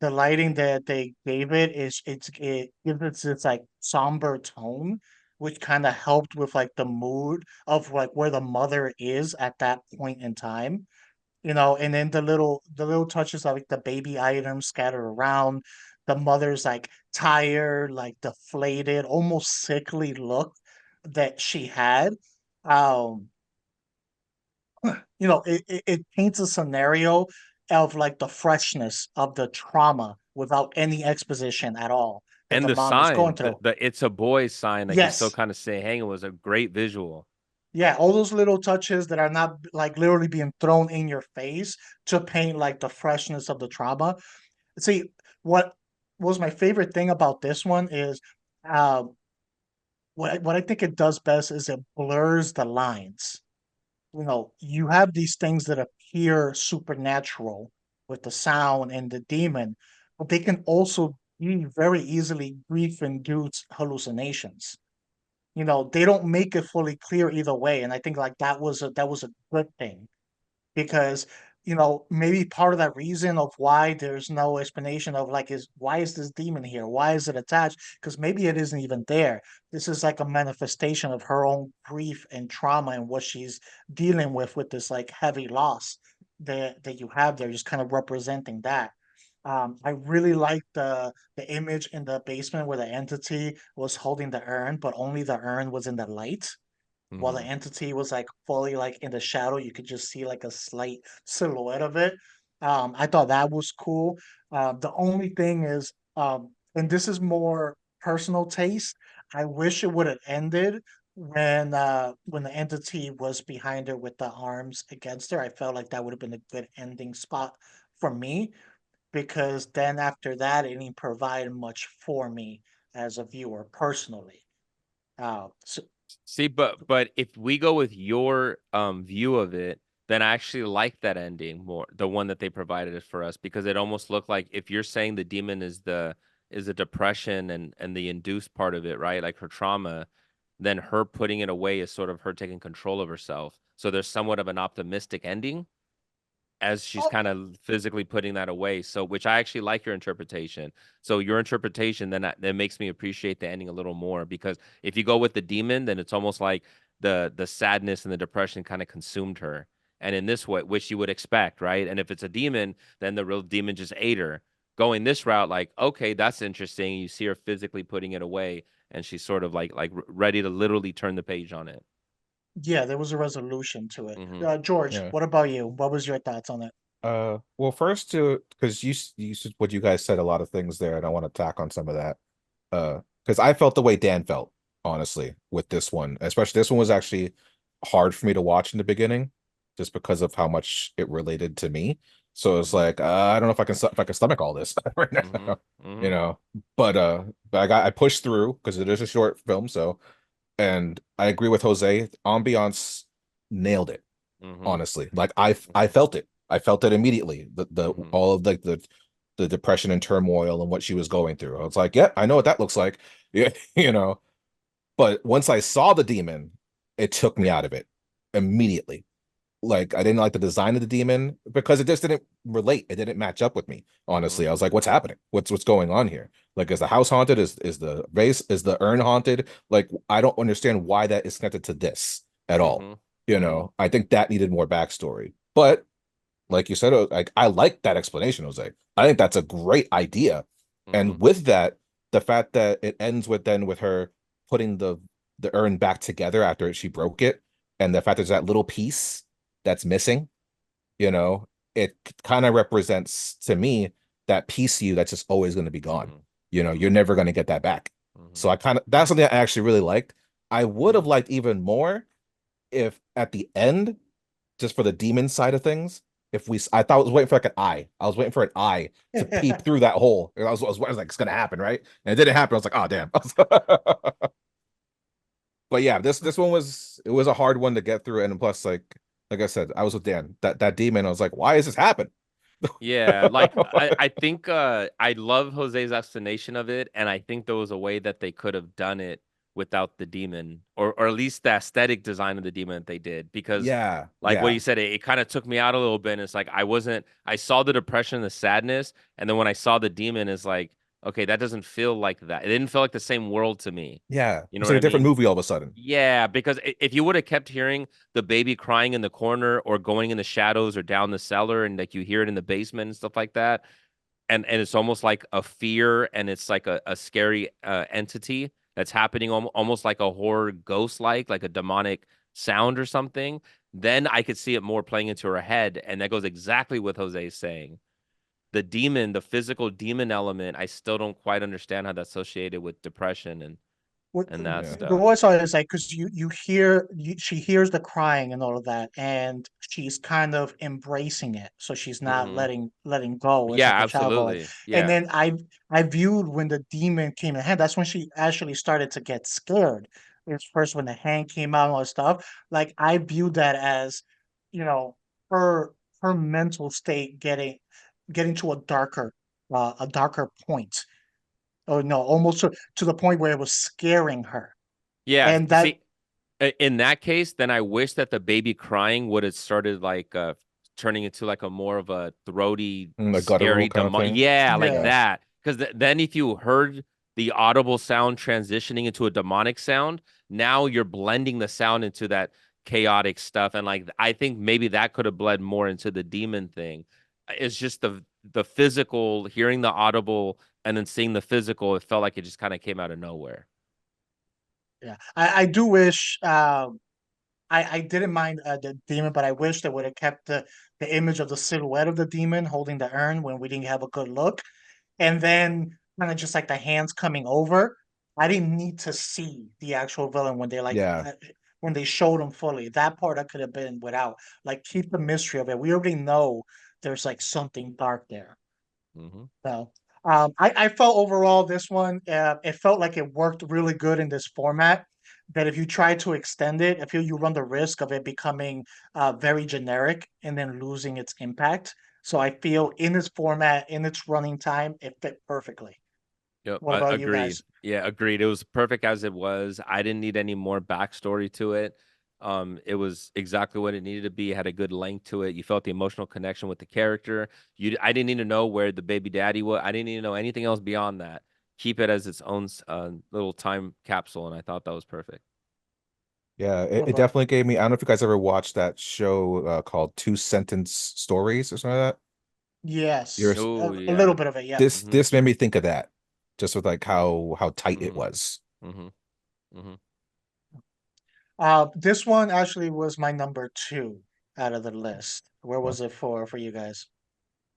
The lighting that they gave it gives it this like somber tone, which kind of helped with like the mood of like where the mother is at that point in time, and then the little touches of like the baby items scattered around, the mother's like tired, like deflated, almost sickly look that she had. Um, it paints a scenario of like the freshness of the trauma without any exposition at all that And the the mom is going sign, the, through. the "It's a boy" sign that he's still Yes. kind of saying hanging was a great visual. Yeah, all those little touches that are not like literally being thrown in your face to paint like the freshness of the trauma. See, what was my favorite thing about this one is uh, what I think it does best is it blurs the lines. You have these things that appear supernatural with the sound and the demon, but they can also be very easily grief-induced hallucinations. They don't make it fully clear either way, and I think like that was a good thing because maybe part of that reason of why there's no explanation of like is why is this demon here, why is it attached, because maybe it isn't even there. This is like a manifestation of her own grief and trauma and what she's dealing with this like heavy loss that you have there, just kind of representing that. I really like the image in the basement where the entity was holding the urn, but only the urn was in the light while the Hmm. entity was like fully like in the shadow. You could just see like a slight silhouette of it. I thought that was cool. The only thing is, and this is more personal taste, I wish it would have ended when the entity was behind her with the arms against her. I felt like that would have been a good ending spot for me because then after that it didn't provide much for me as a viewer personally. So See, but if we go with your view of it, then I actually like that ending more, the one that they provided for us, because it almost looked like if you're saying the demon is the depression and the induced part of it, right? Like her trauma, then her putting it away is sort of her taking control of herself. So there's somewhat of an optimistic ending as she's oh, kind of physically putting that away. So, which I actually like your interpretation. So, your interpretation then makes me appreciate the ending a little more, because if you go with the demon, then it's almost like the sadness and the depression kind of consumed her. And in this way, which you would expect, right? And if it's a demon, then the real demon just ate her. Going this route, like, okay, that's interesting. You see her physically putting it away, and she's sort of like ready to literally turn the page on it. yeah, there was a resolution to it. Hmm. George, Yeah. what about you? What was your thoughts on it? Well, first to because what you guys said a lot of things there, and I want to tack on some of that. Because I felt the way Dan felt, honestly, with this one. Especially this one was actually hard for me to watch in the beginning, just because of how much it related to me. So it's Hmm. like I don't know if I can stomach all this right Hmm. now, you Hmm. know. But I pushed through because it is a short film. So, and I agree with Jose. Ambiance nailed it, Hmm. honestly. Like I felt it. I felt it immediately. The Hmm. all of like the depression and turmoil and what she was going through. I was like, yeah, I know what that looks like. Yeah, you know. But once I saw the demon, it took me out of it immediately. Like I didn't like the design of the demon because it just didn't relate. It didn't match up with me. Hmm. Honestly, I was like, "What's happening? What's going on here? Like, is the house haunted? Is the urn haunted? Like, I don't understand why that is connected to this at all." Hmm. Hmm. I think that needed more backstory. But like you said, like I like that explanation, Jose. I think that's a great idea. Hmm. And with that, the fact that it ends with her putting the urn back together after she broke it, and the fact there's that little piece that's missing, you know, it kind of represents to me that piece of you that's just always going to be gone. Hmm. You're Hmm. never going to get that back. Hmm. So I kind of that's something I actually really liked. I would Yeah. have liked even more if at the end, just for the demon side of things, if we I thought I was waiting for like an eye. I was waiting for an eye to peep through that hole. I was like, it's gonna happen, right? And it didn't happen. I was like, oh damn. But yeah, this one was it was a hard one to get through, and plus, like I said, I was with Dan. That demon, I was like, why is this happen? Yeah, like I think I love Jose's explanation of it, and I think there was a way that they could have done it without the demon, or at least the aesthetic design of the demon that they did. Because Yeah, like what yeah, you said, it kind of took me out a little bit. And it's like I saw the depression, the sadness, and then when I saw the demon, it's like, okay, that doesn't feel like that. It didn't feel like the same world to me. yeah. You know It's what like I a different mean? movie all of a sudden. Yeah, because if you would have kept hearing the baby crying in the corner or going in the shadows or down the cellar and like you hear it in the basement and stuff like that, and it's almost like a fear and it's like a scary entity that's happening almost like a horror ghost like a demonic sound or something, then I could see it more playing into her head. And that goes exactly with Jose's saying. The demon, the physical demon element, I still don't quite understand how that's associated with depression What and that Yeah, the stuff. voice I is like because she hears the crying and all of that, and she's kind of embracing it, so she's not Hmm. letting go. It's Yeah, like a child going. absolutely. And Yeah. then I viewed when the demon came in hand. That's when she actually started to get scared. It's first when the hand came out and all that stuff. Like I viewed that as, you know, her her mental state getting to a darker point. Oh no, almost to the point where it was scaring her. Yeah. And that See, in that case, then I wish that the baby crying would have started like turning into like a more of a throaty, a guttural scary kind of demo. thing. Yeah, like yeah, Yeah, that. Because then if you heard the audible sound transitioning into a demonic sound, now you're blending the sound into that chaotic stuff. And like I think maybe that could have bled more into the demon thing. It's just the physical, hearing the audible and then seeing the physical, it felt like it just kind of came out of nowhere. yeah. I do wish I didn't mind the demon, but I wish they would have kept the image of the silhouette of the demon holding the urn when we didn't have a good look. And then kind of just like the hands coming over. I didn't need to see the actual villain yeah. when they showed him fully. That part I could have been without. Like keep the mystery of it. We already know there's like something dark there. Hmm. So I felt overall this one, it felt like it worked really good in this format. That if you try to extend it, I feel you run the risk of it becoming very generic and then losing its impact. So I feel in this format, in its running time, it fit perfectly. Yep, What about you agreed. guys? Yeah, agreed. It was perfect as it was. I didn't need any more backstory to it. It was exactly what it needed to be. It had a good length to it. You felt the emotional connection with the character. I didn't need to know where the baby daddy was. I didn't need to know anything else beyond that. Keep it as its own little time capsule, and I thought that was perfect. Yeah, What it about? definitely gave me. I don't know if you guys ever watched that show called Two Sentence Stories or something like that. Yes, Yours, Oh a little yeah. bit of it. Yeah. this Mm-hmm. this made me think of that, just with like how tight it Mm-hmm. was. Mm-hmm. Mm-hmm. This one actually was my number two out of the list. Where Well, was it for you guys?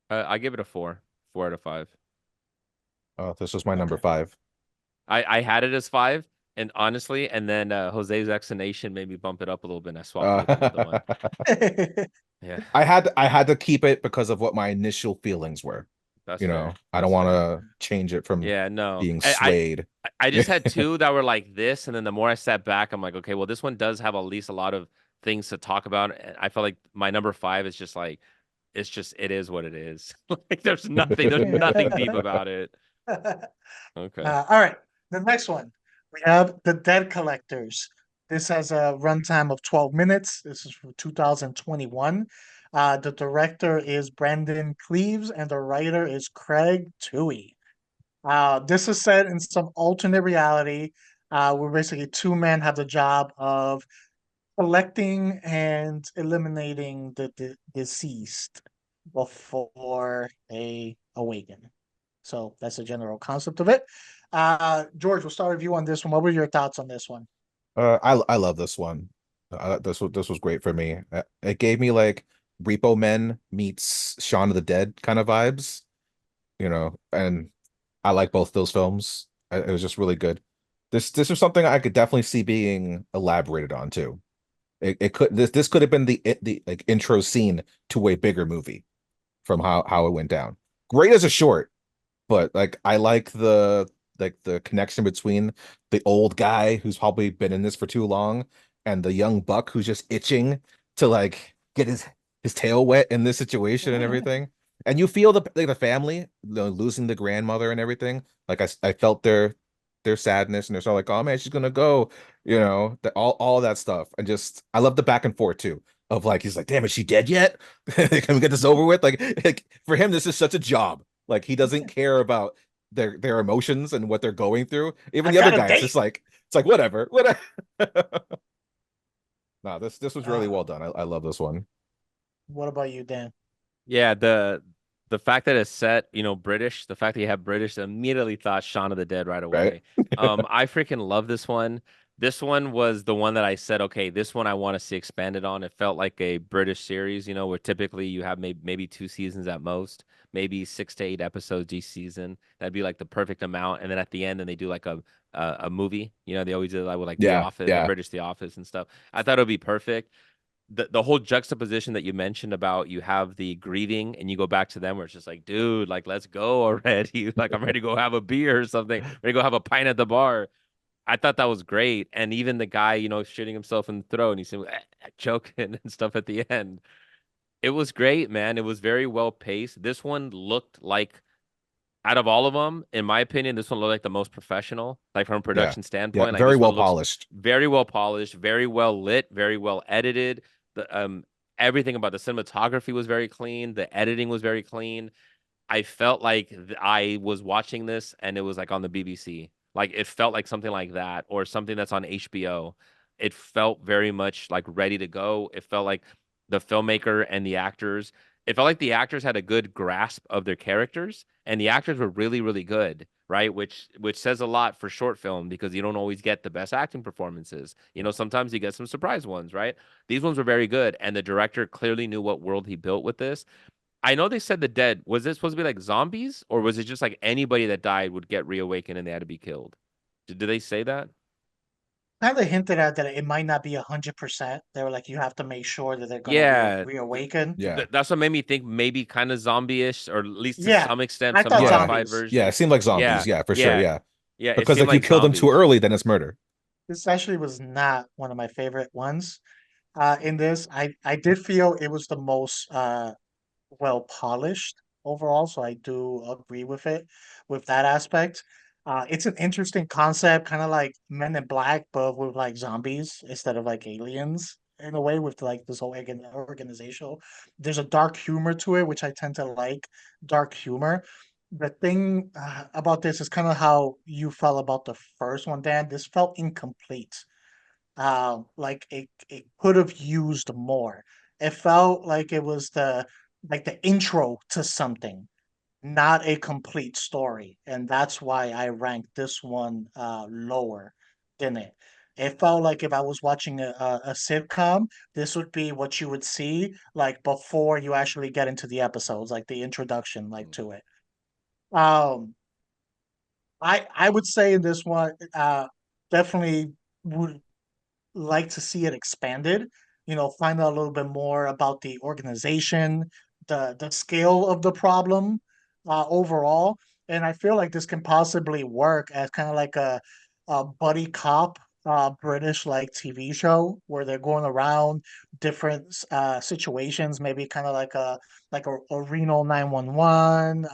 I give it a 4 out of 5. this was my number Okay. five. I had it as 5, and honestly, and then Jose's explanation made me bump it up a little bit. And I swapped it with another one. Yeah, I had to keep it because of what my initial feelings were. that's fair. I don't That's want fair. to change it from Yeah, no, being swayed. I Yeah. just had two that were like this, and then the more I sat back, I'm like, okay, well, this one does have at least a lot of things to talk about. And I felt like my number 5 is just like it's just it is what it is. Like there's nothing deep about it. Okay. All right, the next one. We have The Dead Collectors. This has a runtime of 12 minutes. This is from 2021. The director is Brandon Cleaves and the writer is Craig Toohey. This is set in some alternate reality where basically two men have the job of collecting and eliminating the deceased before they awaken. So that's the general concept of it. George, we'll start with you on this one. What were your thoughts on this one? I love this one. This was great for me. It gave me like Repo Men meets Shaun of the Dead kind of vibes, and I like both those films. It was just really good. This was something I could definitely see being elaborated on too. It could this could have been the like intro scene to a bigger movie from how it went down. Great as a short, but like I like the connection between the old guy who's probably been in this for too long and the young buck who's just itching to like get his tail wet in this situation and everything. And you feel the family, losing the grandmother and everything. Like I felt their sadness, and they're all like, "Oh man, she's gonna go," all that stuff. And just I love the back and forth too. Of like he's like, "Damn, is she dead yet? Can we get this over with?" Like for him, this is such a job. Like he doesn't care about their emotions and what they're going through. Even I the other got a guy, date. it's like whatever. No, this was really Uh, well done. I love this one. what about you, Dan? Yeah, the fact that it's set, British, the fact that you have British, I immediately thought Shaun of the Dead right Right? away. I freaking love this one. This one was the one that I said, okay, this one I want to see expanded on. It felt like a British series, where typically you have maybe 2 seasons at most, maybe 6 to 8 episodes each season. That'd be like the perfect amount. And then at the end, then they do like a movie. They always do that with like The Yeah, Office, the yeah. British The Office and stuff. I thought it would be perfect. The whole juxtaposition that you mentioned about you have the grieving and you go back to them where it's just like, dude, like let's go already. Like I'm ready to go have a beer or something. Ready to go have a pint at the bar. I thought that was great. And even the guy, shooting himself in the throat and he's choking and stuff at the end. It was great, man. It was very well paced. This one looked like out of all of them, in my opinion, this one looked like the most professional, like from a Yeah. production Yeah, standpoint. Like very this one well looks polished. very well polished, very well lit, very well edited. The everything about the cinematography was very clean. The editing was very clean. I felt like I was watching this and it was like on the BBC. Like it felt like something like that or something that's on HBO. It felt very much like ready to go. It felt like the filmmaker and the actors, it felt like the actors had a good grasp of their characters and the actors were really, really good, right? Which says a lot for short film because you don't always get the best acting performances. Sometimes you get some surprise ones, right? These ones were very good and the director clearly knew what world he built with this. I know they said the dead. Was this supposed to be like zombies, or was it just like anybody that died would get reawakened and they had to be killed? Did they say that? Kind of hinted at that it might not be 100%. They were like, you have to make sure that they're gonna Yeah, reawaken. Yeah. that's what made me think maybe kind of zombie-ish, or at least to Yeah, some extent, I some thought Yeah. modified zombies. Yeah, version. it seemed like zombies. Yeah, Yeah, for sure. yeah, Yeah. yeah. It Because seemed like you like kill them too zombies. early, then it's murder. This actually was not one of my favorite ones. In this, I did feel it was the most well polished overall, so I do agree with it with that aspect. It's an interesting concept, kind of like Men in Black, but with like zombies instead of like aliens in a way with like this whole organizational. There's a dark humor to it, which I tend to like dark humor. The thing about this is kind of how you felt about the first one, Dan. This felt incomplete. Like it could have used more. It felt like it was the intro to something, not a complete story, and that's why I ranked this one lower than it. It felt like if I was watching a sitcom, this would be what you would see like before you actually get into the episodes, like the introduction, like to it. Um, I would say in this one, definitely would like to see it expanded, find out a little bit more about the organization, the scale of the problem overall. And I feel like this can possibly work as kind of like a buddy cop British like TV show where they're going around different situations, maybe kind of like a Reno 911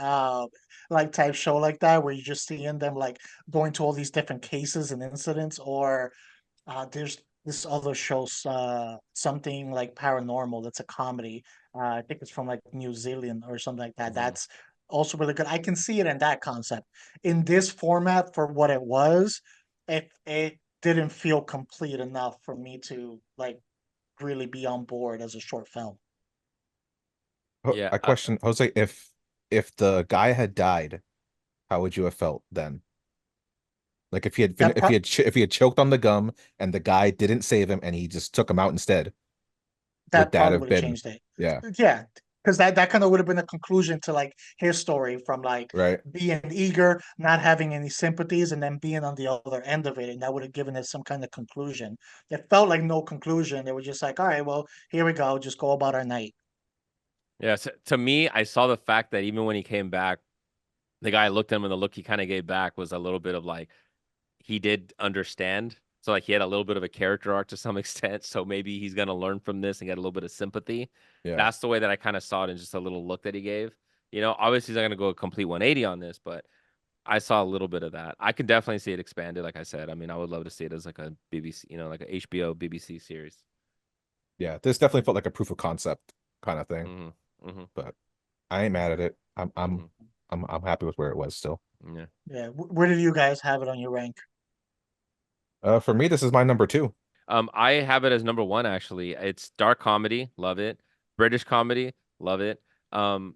like type show like that, where you're just seeing them like going to all these different cases and incidents, or there's this other show, something like paranormal. That's a comedy. I think it's from like New Zealand or something like that. Mhm. That's also really good. I can see it in that concept. In this format, for what it was, it didn't feel complete enough for me to like really be on board as a short film. Yeah, I question Jose, if the guy had died, how would you have felt then? Like if he had That pro- if he had choked on the gum and the guy didn't save him and he just took him out instead, would that that probably have would have been? changed it. Yeah, Yeah, because that kind of would have been a conclusion to like his story from like right. being eager, not having any sympathies, and then being on the other end of it, and that would have given it some kind of conclusion. It felt like no conclusion. They were just like, all right, well, here we go, just go about our night. yeah. So, to me, I saw the fact that even when he came back, the guy looked at him and the look he kind of gave back was a little bit of like he did understand. So like he had a little bit of a character arc to some extent. So maybe he's gonna learn from this and get a little bit of sympathy. Yeah, That's the way that I kind of saw it in just a little look that he gave. Obviously he's not gonna go a complete 180 on this, but I saw a little bit of that. I can definitely see it expanded. Like I said, I mean, I would love to see it as like a BBC, like a HBO BBC series. yeah. This definitely felt like a proof of concept kind of thing, Hmm. Hmm. but I ain't mad at it. Hmm. I'm happy with where it was still. Yeah. Yeah, where did you guys have it on your rank? For me, this is my number two. I have it as number one actually. It's dark comedy, love it. British comedy, love it. Um,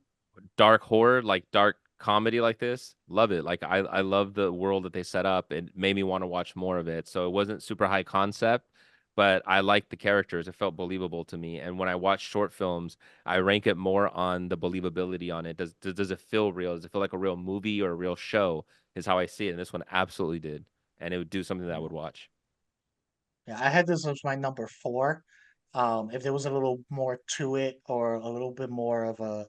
dark horror, like dark comedy like this, love it. Like I love the world that they set up. It made me want to watch more of it. So it wasn't super high concept, but I liked the characters. It felt believable to me. And when I watch short films, I rank it more on the believability on it. Does it feel real? Does it feel like a real movie or a real show? Is how I see it. And this one absolutely did. And it would do something that I would watch. Yeah, I had this as my number four. If there was a little more to it or a little bit more of a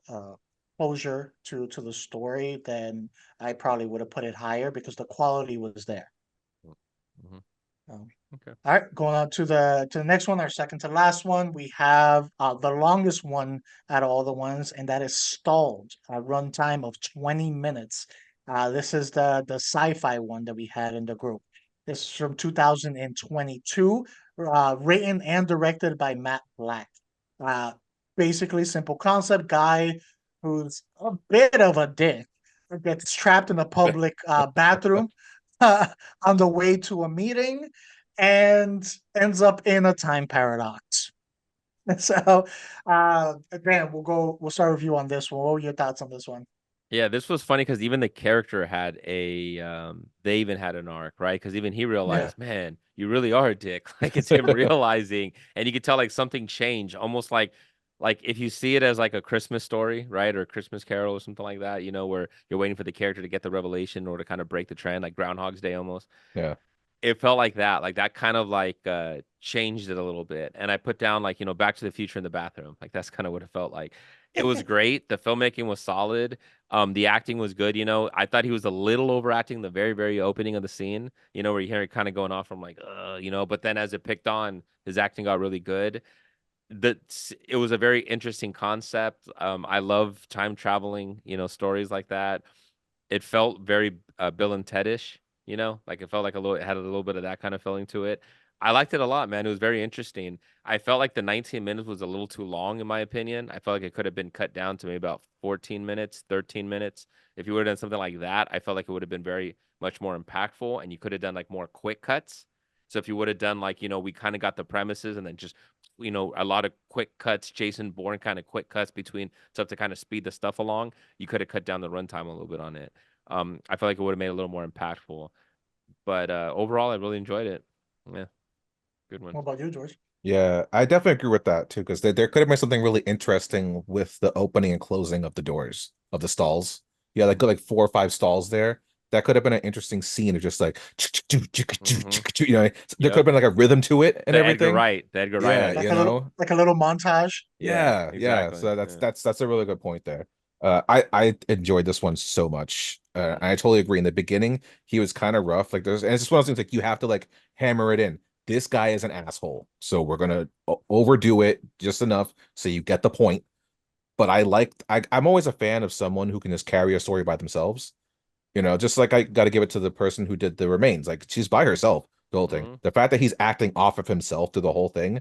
closure to the story, then I probably would have put it higher because the quality was there. Hmm. Um, Okay. all right, going on to the next one, our second to last one. We have the longest one out of all the ones, and that is Stalled, a runtime of 20 minutes. This is the sci-fi one that we had in the group. This is from 2022, written and directed by Matt Black. Uh, Basically, simple concept: guy who's a bit of a dick gets trapped in a public bathroom on the way to a meeting and ends up in a time paradox. So, again, we'll start with you on this one. What were your thoughts on this one? Yeah, this was funny because even the character had they even had an arc, right? Because even he Yeah. realized, man, you really are a dick. Like it's him realizing, and you could tell like something changed, almost like if you see it as like a Christmas story, right, or a Christmas Carol or something like that, where you're waiting for the character to get the revelation or to kind of break the trend, like Groundhog's Day almost. Yeah. It felt like that kind of like changed it a little bit. And I put down like, Back to the Future in the bathroom. Like that's kind of what it felt like. It was great. The filmmaking was solid. The acting was good. I thought he was a little overacting the very, very opening of the scene, where you hear it kind of going off from like, but then as it picked on, his acting got really good. It was a very interesting concept. I love time traveling, stories like that. It felt very Bill and Ted-ish, like it felt like it had a little bit of that kind of feeling to it. I liked it a lot, man. It was very interesting. I felt like the 19 minutes was a little too long, in my opinion. I felt like it could have been cut down to maybe about 14 minutes, 13 minutes. If you would have done something like that, I felt like it would have been very much more impactful, and you could have done like more quick cuts. So if you would have done like, we kind of got the premises and then just, a lot of quick cuts, Jason Bourne kind of quick cuts between stuff to kind of speed the stuff along, you could have cut down the runtime a little bit on it. I feel like it would have made it a little more impactful. But overall, I really enjoyed it. Yeah, good one. What about you, George? Yeah, I definitely agree with that too, because there could have been something really interesting with the opening and closing of the doors of the stalls. Yeah, like 4 or 5 stalls there. That could have been an interesting scene of just like, Hmm. there could have Yep. been like a rhythm to it and everything. The Edgar Wright Yeah, Like idea. a little, like a little montage. Yeah, yeah. exactly. So Yeah. that's a really good point there. I enjoyed this one so much. I totally agree. In the beginning, he was kind of rough. Like and it's just one of those things like you have to like hammer it in. This guy is an asshole, so we're gonna overdo it just enough so you get the point. But I'm always a fan of someone who can just carry a story by themselves. Just like I got to give it to the person who did The Remains. Like she's by herself the whole thing. Hmm. The fact that he's acting off of himself through the whole thing,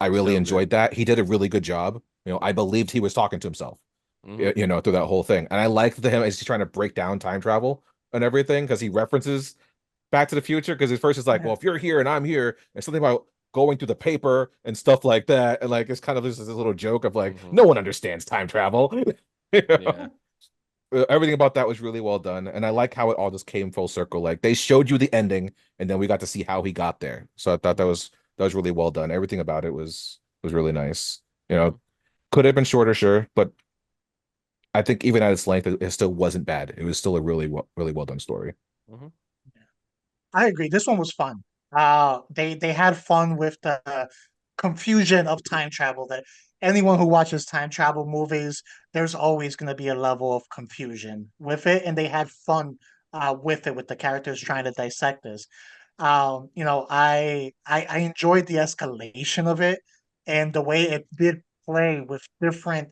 I really So enjoyed good. that. He did a really good job. I believed he was talking to himself, Hmm. through that whole thing. And I liked him as he's trying to break down time travel and everything because he references Back to the Future because at first it's like, Yeah. well, if you're here and I'm here, and something about going through the paper and stuff like that. And like it's kind of just this little joke of like, Hmm. no one understands time travel. You Yeah. know? Everything about that was really well done. And I like how it all just came full circle. Like they showed you the ending and then we got to see how he got there. So I thought Hmm. that was really well done. Everything about it was really nice. You Hmm. know, could have been shorter, sure, but I think even at its length, it still wasn't bad. It was still a really well done story. Hmm. I agree. This one was fun. They had fun with the confusion of time travel. That anyone who watches time travel movies, there's always going to be a level of confusion with it, and they had fun with it with the characters trying to dissect this. You know, I enjoyed the escalation of it and the way it did play with different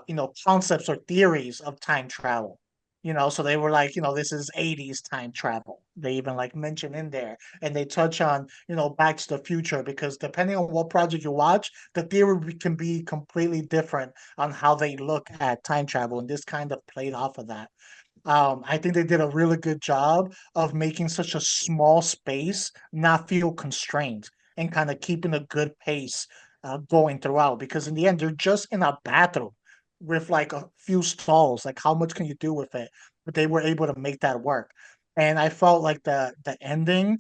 you know concepts or theories of time travel. You know, so they were like, you know, this is 80s time travel. They even like mention in there, and they touch on, you know, Back to the Future because depending on what project you watch, the theory can be completely different on how they look at time travel, and this kind of played off of that. I think they did a really good job of making such a small space not feel constrained and kind of keeping a good pace going throughout. Because in the end, they're just in a bathroom with like a few stalls. Like, how much can you do with it? But they were able to make that work. And I felt like the ending,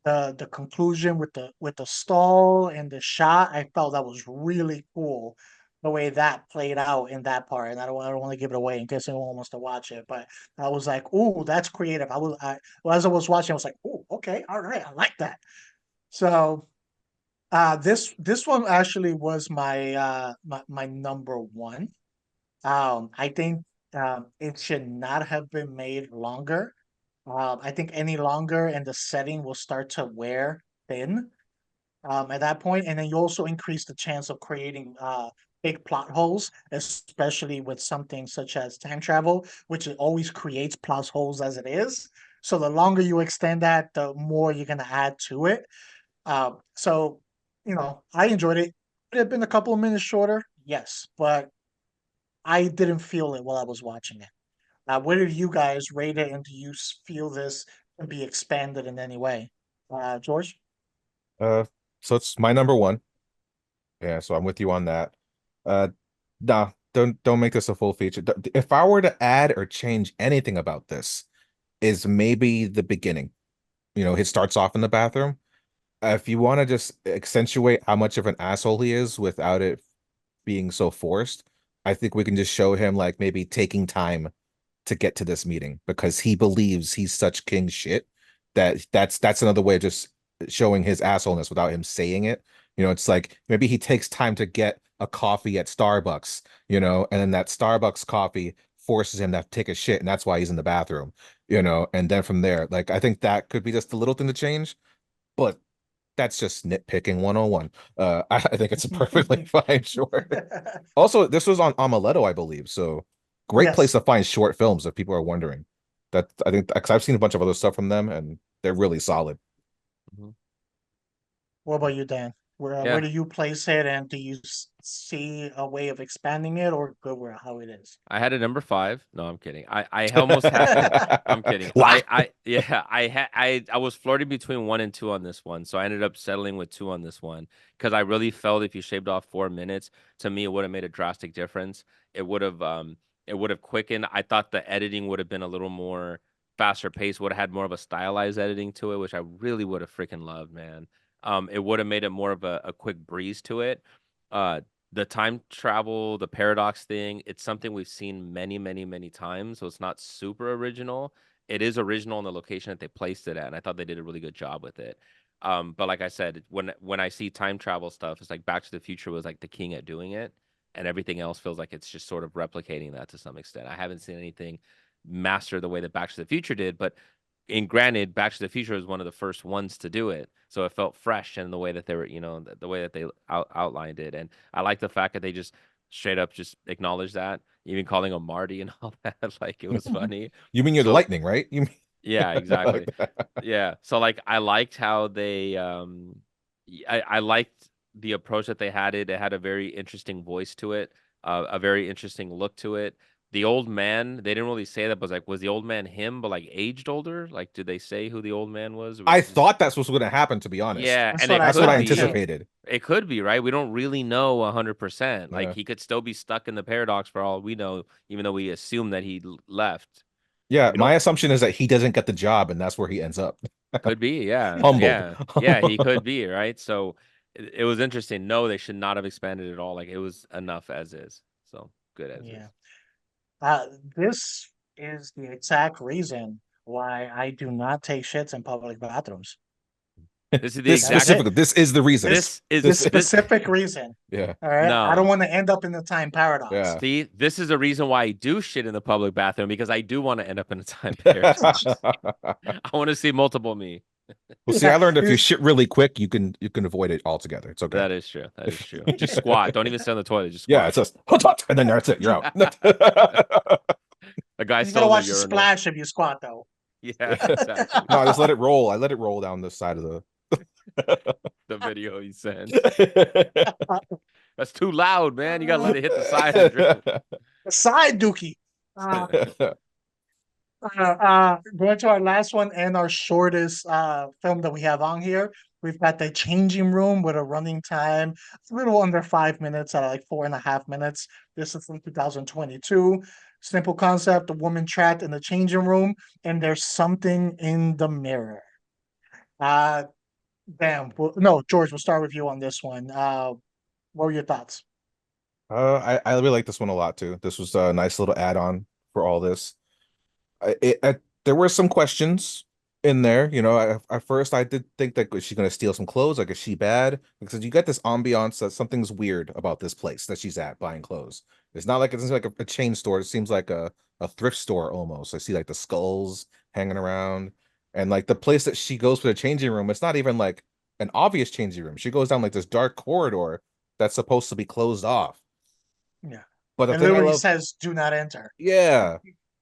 the conclusion with the stall and the shot, I felt that was really cool the way that played out in that part. And I don't want to give it away in case anyone wants to watch it. But I was like, "Ooh, that's creative." Well, as I was watching, I was like, "Ooh, okay, all right, I like that." So this one actually was my number one. I think it should not have been made longer. I think any longer and the setting will start to wear thin at that point, and then you also increase the chance of creating big plot holes, especially with something such as time travel, which it always creates plot holes as it is. So the longer you extend that, the more you're gonna add to it. So you know, I enjoyed it. Could it have been a couple of minutes shorter, yes, but I didn't feel it while I was watching it. Where did you guys rate it, and do you feel this can be expanded in any way? George? Uh, so it's my number one. Yeah, so I'm with you on that. Uh, nah, don't make this a full feature. If I were to add or change anything about this, is maybe the beginning. You know, he starts off in the bathroom. If you want to just accentuate how much of an asshole he is without it being so forced, I think we can just show him like maybe taking time to get to this meeting because he believes he's such king shit that that's another way of just showing his assholeness without him saying it. You know, it's like maybe he takes time to get a coffee at Starbucks, you know, and then that Starbucks coffee forces him to take a shit, and that's why he's in the bathroom, you know, and then from there, like I think that could be just a little thing to change, but that's just nitpicking 101. I think it's a perfectly fine short. Also, this was on Amuletto, I believe. So great place Yes. to find short films if people are wondering. That I think because I've seen a bunch of other stuff from them and they're really solid. Hmm. What about you, Dan? Where Yeah. do you place it, and do you see a way of expanding it, or good where how it is? I had a number five. No, I'm kidding. I almost had. I'm kidding. Wow. Yeah. I was flirting between one and two on this one, so I ended up settling with two on this one because I really felt if you shaved off 4 minutes, to me it would have made a drastic difference. It would have quickened. I thought the editing would have been a little more faster paced. Would have had more of a stylized editing to it, which I really would have freaking loved, man. It would have made it more of a quick breeze to it. Uh, the time travel, the paradox thing, it's something we've seen many, many, many times. So it's not super original. It is original in the location that they placed it at, and I thought they did a really good job with it. But like I said, when I see time travel stuff, it's like Back to the Future was like the king at doing it, and everything else feels like it's just sort of replicating that to some extent. I haven't seen anything master the way that Back to the Future did, but and granted, Back to the Future was one of the first ones to do it, so it felt fresh in the way that they were, the way that they outlined it, and I like the fact that they just straight up just acknowledged that, even calling him Marty and all that, like it was funny. You mean you're the So lightning, right? You mean yeah, exactly. like that. Yeah, so like I liked how they, I liked the approach that they had. It had a very interesting voice to it, a very interesting look to it. the old man, they didn't really say that, but was the old man him, but like aged older? Like, did they say who the old man was? Or was I it just thought that's what's going to happen, to be honest. yeah, That's and what it I That's what I could thought be. too. anticipated. It could be, right? We don't really know 100%. Like Yeah. he could still be stuck in the paradox for all we know, even though we assume that he left. Yeah, We my don't assumption is that he doesn't get the job and that's where he ends up. could be, yeah. Humbled. Yeah. Yeah, he could be, right? So it was interesting. No, they should not have expanded at all. Like it was enough as is. So good as Yeah. is. This is the exact reason why I do not take shits in public bathrooms. This is the This That's exact it. specifically, this is the reason. this is This this specific reason. Yeah. All right. I don't no. want to end up in the time paradox. Yeah. See, this is a reason why I do shit in the public bathroom because I do want to end up in a time paradox. I want to see multiple me. Well, see, I Yeah. learned if you shit really quick, you can avoid it altogether. It's okay. That is true. That is true. Just squat. Don't even sit on the toilet. Just Yeah, it squat. says hot, hot, and then that's it. You're out. A guy You gotta stole the watch the urinal. splash if you squat though. Yeah, exactly. No, I just let it roll. I let it roll down the side of the. The video he sent. That's too loud, man. You gotta let it hit the side and drip. The side dookie. Going to our last one and our shortest film that we have on here. We've got The Changing Room with a running time a little under 5 minutes at like 4.5 minutes. This is from 2022. Simple concept: a woman trapped in the changing room, and there's something in the mirror. Uh, no, George, we'll start with you on this one. What were your thoughts? I really like this one a lot too. This was a nice little add-on for all this. There were some questions in there. At first I did think that she's gonna steal some clothes. Like, is she bad? Because you get this ambiance that something's weird about this place that she's at buying clothes. It's not like it's like a chain store. It seems like a thrift store almost. I see like the skulls hanging around, and like the place that she goes for the changing room. It's not even like an obvious changing room. She goes down like this dark corridor that's supposed to be closed off. Yeah, But the it thing I literally love, says "Do not enter." yeah.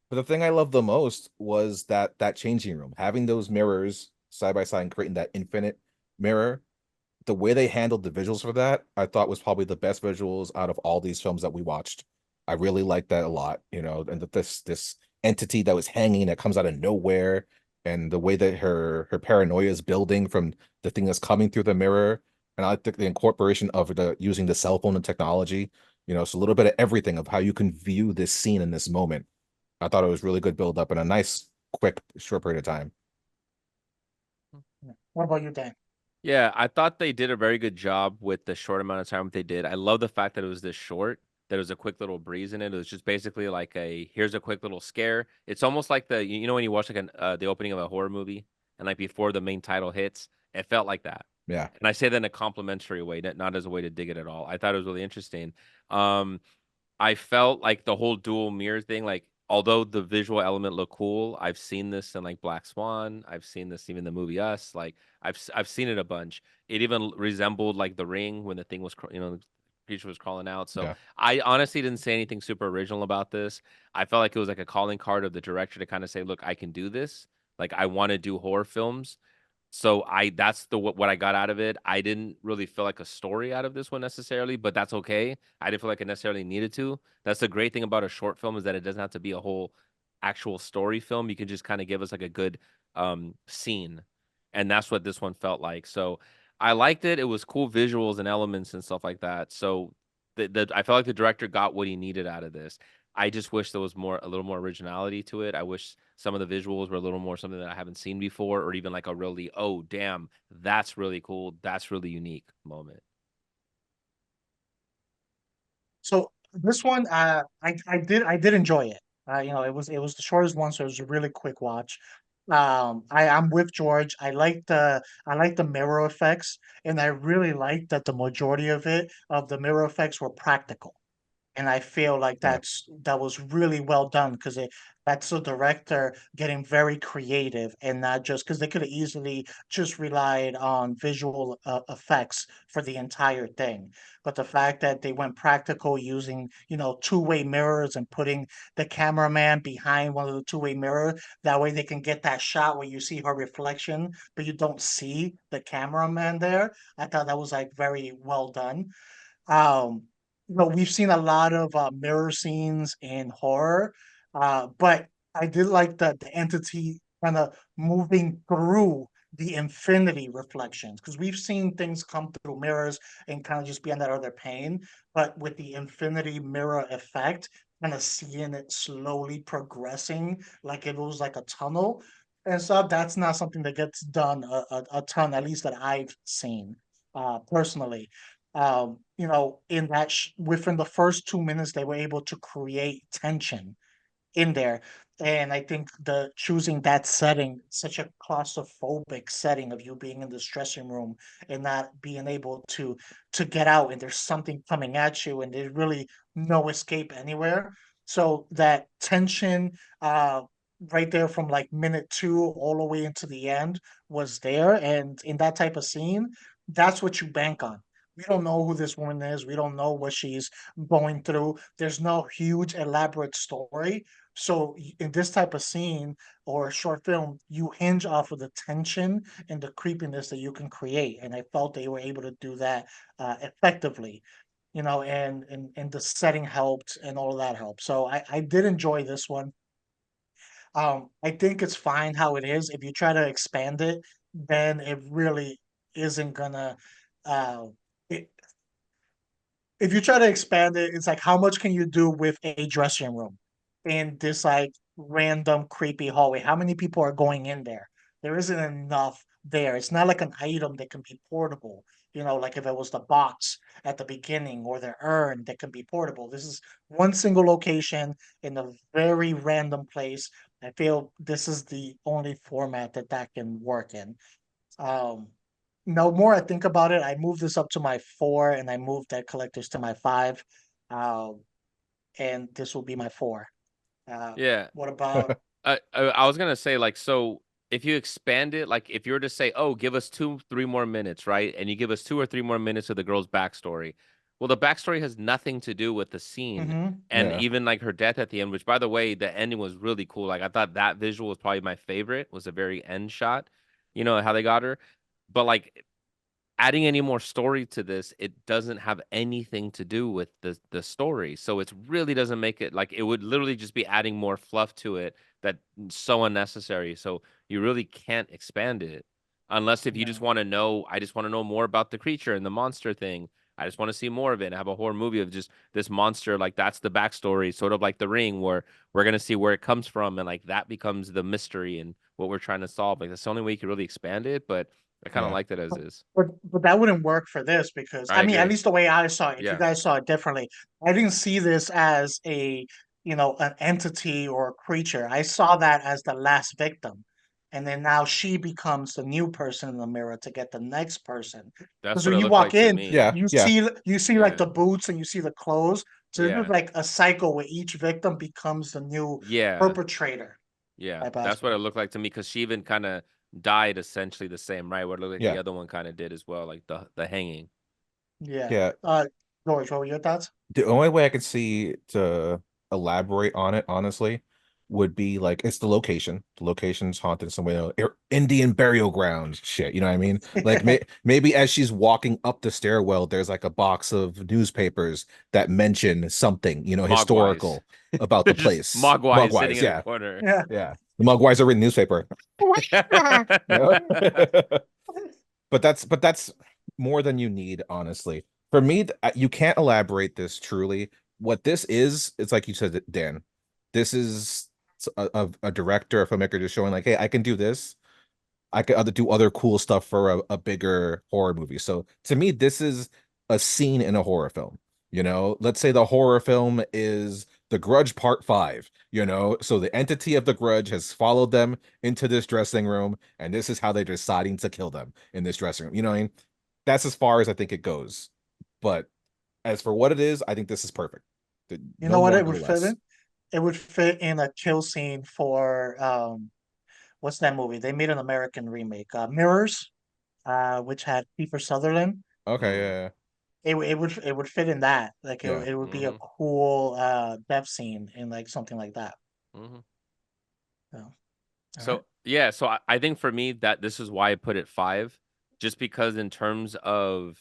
But the thing I love the most was that changing room, having those mirrors side by side and creating that infinite mirror. The way they handled the visuals for that, I thought was probably the best visuals out of all these films that we watched. I really liked that a lot, and that this entity that was hanging that comes out of nowhere, and the way that her paranoia is building from the thing that's coming through the mirror. And I think the incorporation of the using the cell phone and technology, it's a little bit of everything of how you can view this scene in this moment. I thought it was really good build up in a nice, quick, short period of time. What about you, Dan? Yeah, I thought they did a very good job with the short amount of time that they did. I love the fact that it was this short, that it was a quick little breeze in it. It was just basically like here's a quick little scare. It's almost like when you watch like the opening of a horror movie and like before the main title hits, it felt like that. Yeah. And I say that in a complimentary way, not as a way to dig it at all. I thought it was really interesting. Um, I felt like the whole dual mirror thing, like although the visual element looked cool, I've seen this in like Black Swan. I've seen this even in the movie Us. Like I've seen it a bunch. It even resembled like The Ring when the thing was the creature was crawling out. So Yeah. I honestly didn't say anything super original about this. I felt like it was like a calling card of the director to kind of say, look, I can do this. Like I want to do horror films. So that's what I got out of it. I didn't really feel like a story out of this one necessarily, but that's okay. I didn't feel like it necessarily needed to. That's the great thing about a short film is that it doesn't have to be a whole actual story film. You can just kind of give us like a good scene. And that's what this one felt like. So I liked it. It was cool visuals and elements and stuff like that. So I felt like the director got what he needed out of this. I just wish there was a little more originality to it. I wish some of the visuals were a little more something that I haven't seen before, or even like a really, oh damn, that's really cool, that's really unique moment. So this one, I did enjoy it. It was the shortest one, so it was a really quick watch. I'm with George. I like the mirror effects, and I really like that the majority of the mirror effects were practical. And I feel like Yeah. that was really well done because that's the director getting very creative and not just because they could have easily just relied on visual effects for the entire thing. But the fact that they went practical using two-way mirrors and putting the cameraman behind one of the two-way mirror, that way they can get that shot where you see her reflection, but you don't see the cameraman there. I thought that was like very well done. Um, we've seen a lot of mirror scenes in horror, but I did like the entity kind of moving through the infinity reflections because we've seen things come through mirrors and kind of just be on that other pane, but with the infinity mirror effect, kind of seeing it slowly progressing like it was like a tunnel and stuff. That's not something that gets done a ton, at least that I've seen personally. In that within the first 2 minutes, they were able to create tension in there. And I think the choosing that setting, such a claustrophobic setting of you being in this dressing room and not being able to get out, and there's something coming at you, and there's really no escape anywhere. So that tension, right there from like minute two all the way into the end was there. And in that type of scene, that's what you bank on. We don't know who this woman is. We don't know what she's going through. There's no huge elaborate story. So in this type of scene or short film, you hinge off of the tension and the creepiness that you can create. And I felt they were able to do that effectively, and the setting helped and all of that helped. So I did enjoy this one. I think it's fine how it is. If you try to expand it, then it really isn't gonna uh it, if you try to expand it, it's like how much can you do with a dressing room in this like random creepy hallway? How many people are going in there? There isn't enough there. It's not like an item that can be portable. Like if it was the box at the beginning or the urn that can be portable. This is one single location in a very random place. I feel this is the only format that can work in. Um, no more I think about it, I moved this up to my 4 and I moved that collectors to my 5. Um, and this will be my 4. Yeah. What about I was gonna say like so if you expand it, like if you were to say, oh, give us 2, 3 more minutes, right? And you give us 2 or 3 more minutes of the girl's backstory. Well, the backstory has nothing to do with the scene. mhm, And Yeah. even like her death at the end, which by the way, the ending was really cool. Like I thought that visual was probably my favorite, was the very end shot, how they got her. But like adding any more story to this, it doesn't have anything to do with the story. So it really doesn't make it like it would literally just be adding more fluff to it that's so unnecessary. So you really can't expand it unless if you just no. want to know, I just want to know more about the creature and the monster thing. I just want to see more of it and have a horror movie of just this monster. Like that's the backstory, sort of like The Ring, where we're gonna see where it comes from, and like that becomes the mystery and what we're trying to solve. Like that's the only way you can really expand it. But I kind of Yeah. like that as is. But that wouldn't work for this because I I mean, at agree. least the way I saw it, if you Yeah, guys saw it differently, I didn't see this as an entity or a creature. I saw that as the last victim. And then now she becomes the new person in the mirror to get the next person. that's Because what when it you looked walk like to in, me. Yeah. Yeah. you see like Yeah, the boots and you see the clothes. So this is yeah, like a cycle where each victim becomes the new yeah, perpetrator yeah. type That's what it aspect. looked like to me because she even kind of died essentially the same, right? What it looked like the Yeah. other one kind of did as well, like the hanging. Yeah. Yeah. George, what were your thoughts? The only way I could see to elaborate on it, honestly, would be like it's the location. The location's haunted some way, Indian burial grounds, shit. You know what I mean? Like maybe as she's walking up the stairwell, there's like a box of newspapers that mention something, Mogwais. historical about They're the just place. Mogwais sitting Mogwais, in a yeah, corner. Yeah. yeah. The Mogwais are in the newspaper. You know? But that's more than you need, honestly. For me, you can't elaborate this truly. What this is, it's like you said, Dan. This is a director, a filmmaker just showing like, hey, I can do this. I could do other cool stuff for a bigger horror movie. So to me, this is a scene in a horror film. Let's say the horror film is The Grudge Part 5, so the entity of the Grudge has followed them into this dressing room, and this is how they're deciding to kill them in this dressing room. You know what I mean? That's as far as I think it goes. But as for what it is, I think this is perfect. You No know what more, it no would fit less. in? It would fit in a kill scene for what's that movie? They made an American remake, Mirrors, which had Kiefer Sutherland. Okay, Mm, yeah, It would fit in that. Like yeah, it would be a mm-hmm, cool death scene in like something like that. mm-hmm. So, all right. So yeah, so I think for me that this is why I put it 5, just because in terms of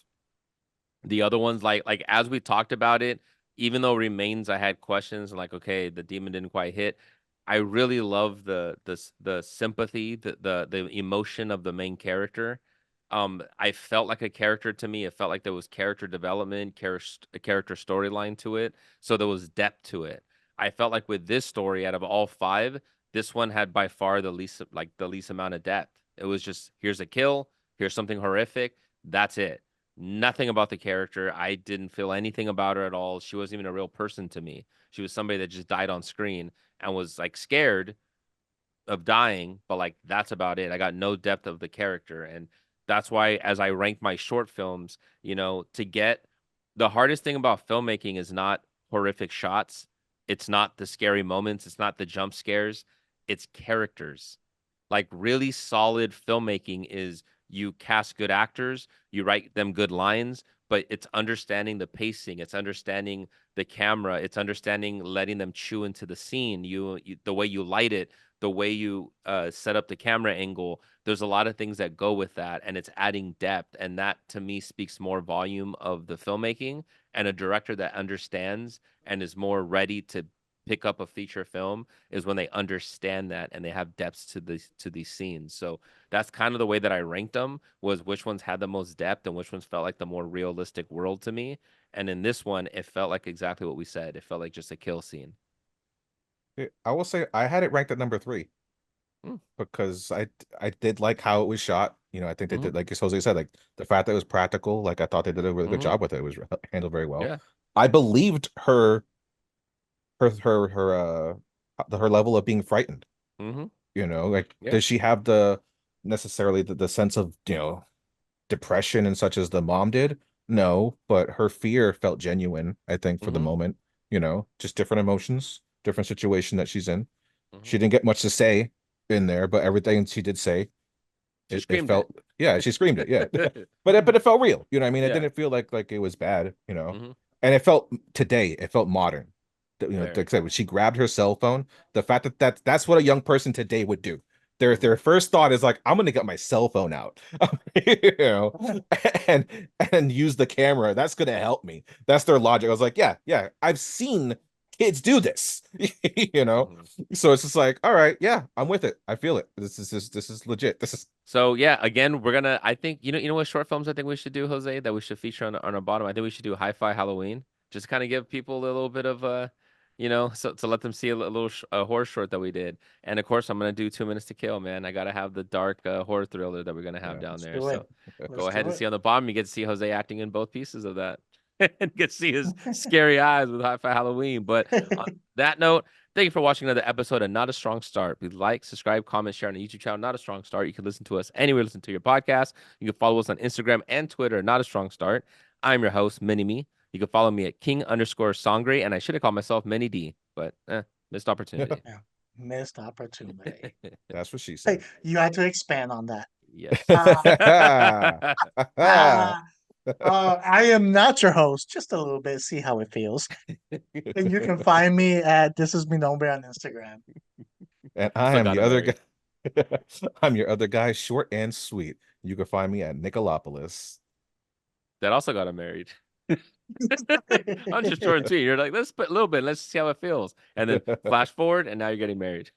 The other ones, like as we talked about it, even though Remains, I had questions and like, okay, the demon didn't quite hit. I really love the sympathy, the emotion of the main character. I felt like a character to me. It felt like there was character development, character storyline to it. So there was depth to it. I felt like with this story, out of all five, this one had by far the least amount of depth. It was just, here's a kill, here's something horrific, that's it. Nothing about the character. I didn't feel anything about her at all. She wasn't even a real person to me. She was somebody that just died on screen and was like scared of dying, but like that's about it. I got no depth of the character. And that's why as I rank my short films, to get the hardest thing about filmmaking is not horrific shots. It's not the scary moments. It's not the jump scares. It's characters. Like really solid filmmaking is you cast good actors, you write them good lines, but it's understanding the pacing, it's understanding the camera, it's understanding letting them chew into the scene, the way you light it, the way you set up the camera angle. There's a lot of things that go with that, and it's adding depth, and that to me speaks more volume of the filmmaking and a director that understands and is more ready to pick up a feature film is when they understand that and they have depths to these scenes. So that's kind of the way that I ranked them, was which ones had the most depth and which ones felt like the more realistic world to me. And in this one, it felt like exactly what we said. It felt like just a kill scene. I will say I had it ranked at number 3 Mm. because I did like how it was shot. I think they Mhm. did, like Jose said, like the fact that it was practical. Like I thought they did a really good Mhm. job with it. It was handled very well. Yeah. I believed her level of being frightened. Mhm. Like Yeah. does she have the necessarily the sense of depression and such as the mom did? No, but her fear felt genuine, I think, for the Mhm. moment. Just different emotions, different situation that she's in. She Mhm. didn't get much to say in there, but everything she did say, She it screamed felt, yeah, she screamed it, yeah. it. But it felt real. You know what I mean? It Yeah. didn't feel like it was bad, Mhm. and it felt today, it felt modern. Fair. Like I said, when she grabbed her cell phone, the fact that's what a young person today would do. Their Mhm. their first thought is like, I'm gonna get my cell phone out, you know, and and use the camera. That's gonna help me. That's their logic. I was like, yeah, I've seen kids do this, you know. Mhm. So it's just like, all right, yeah, I'm with it. I feel it. This is legit. This is So yeah, again, we're gonna. I think you know what short films I think we should do, Jose, that we should feature on our bottom. I think we should do HiFi Halloween, just kind of give people a little bit of so to let them see a little horror short that we did. And of course, I'm gonna do 2 Minutes to Kill, man. I gotta have the dark horror thriller that we're gonna have yeah. down Let's there. do it. So Let's go ahead do and it. see on the bottom. You get to see Jose acting in both pieces of that, and get to see his scary eyes with HiFi Halloween. But on that note. Thank you for watching another episode of Not a Strong Start. Please like, subscribe, comment, share on the YouTube channel, Not a Strong Start. You can listen to us anywhere you listen to your podcast. You can follow us on Instagram and Twitter, Not a Strong Start. I'm your host, Mini Me. You can follow me at King_Sangre, and I should have called myself Mini D, but missed opportunity. Yeah. Missed opportunity. That's what she Hey, said. you had to expand on that. Yes. Uh, uh, I am not your host, just a little bit, see how it feels. And you can find me at This Is Mi Nombre on Instagram. And He I still am got the him other guy. married. I'm your other guy, short and sweet. You can find me at Nicolopolis. That also got him married. I'm just short and sweet. You're like, let's put a little bit, let's see how it feels. And then flash forward, and now you're getting married.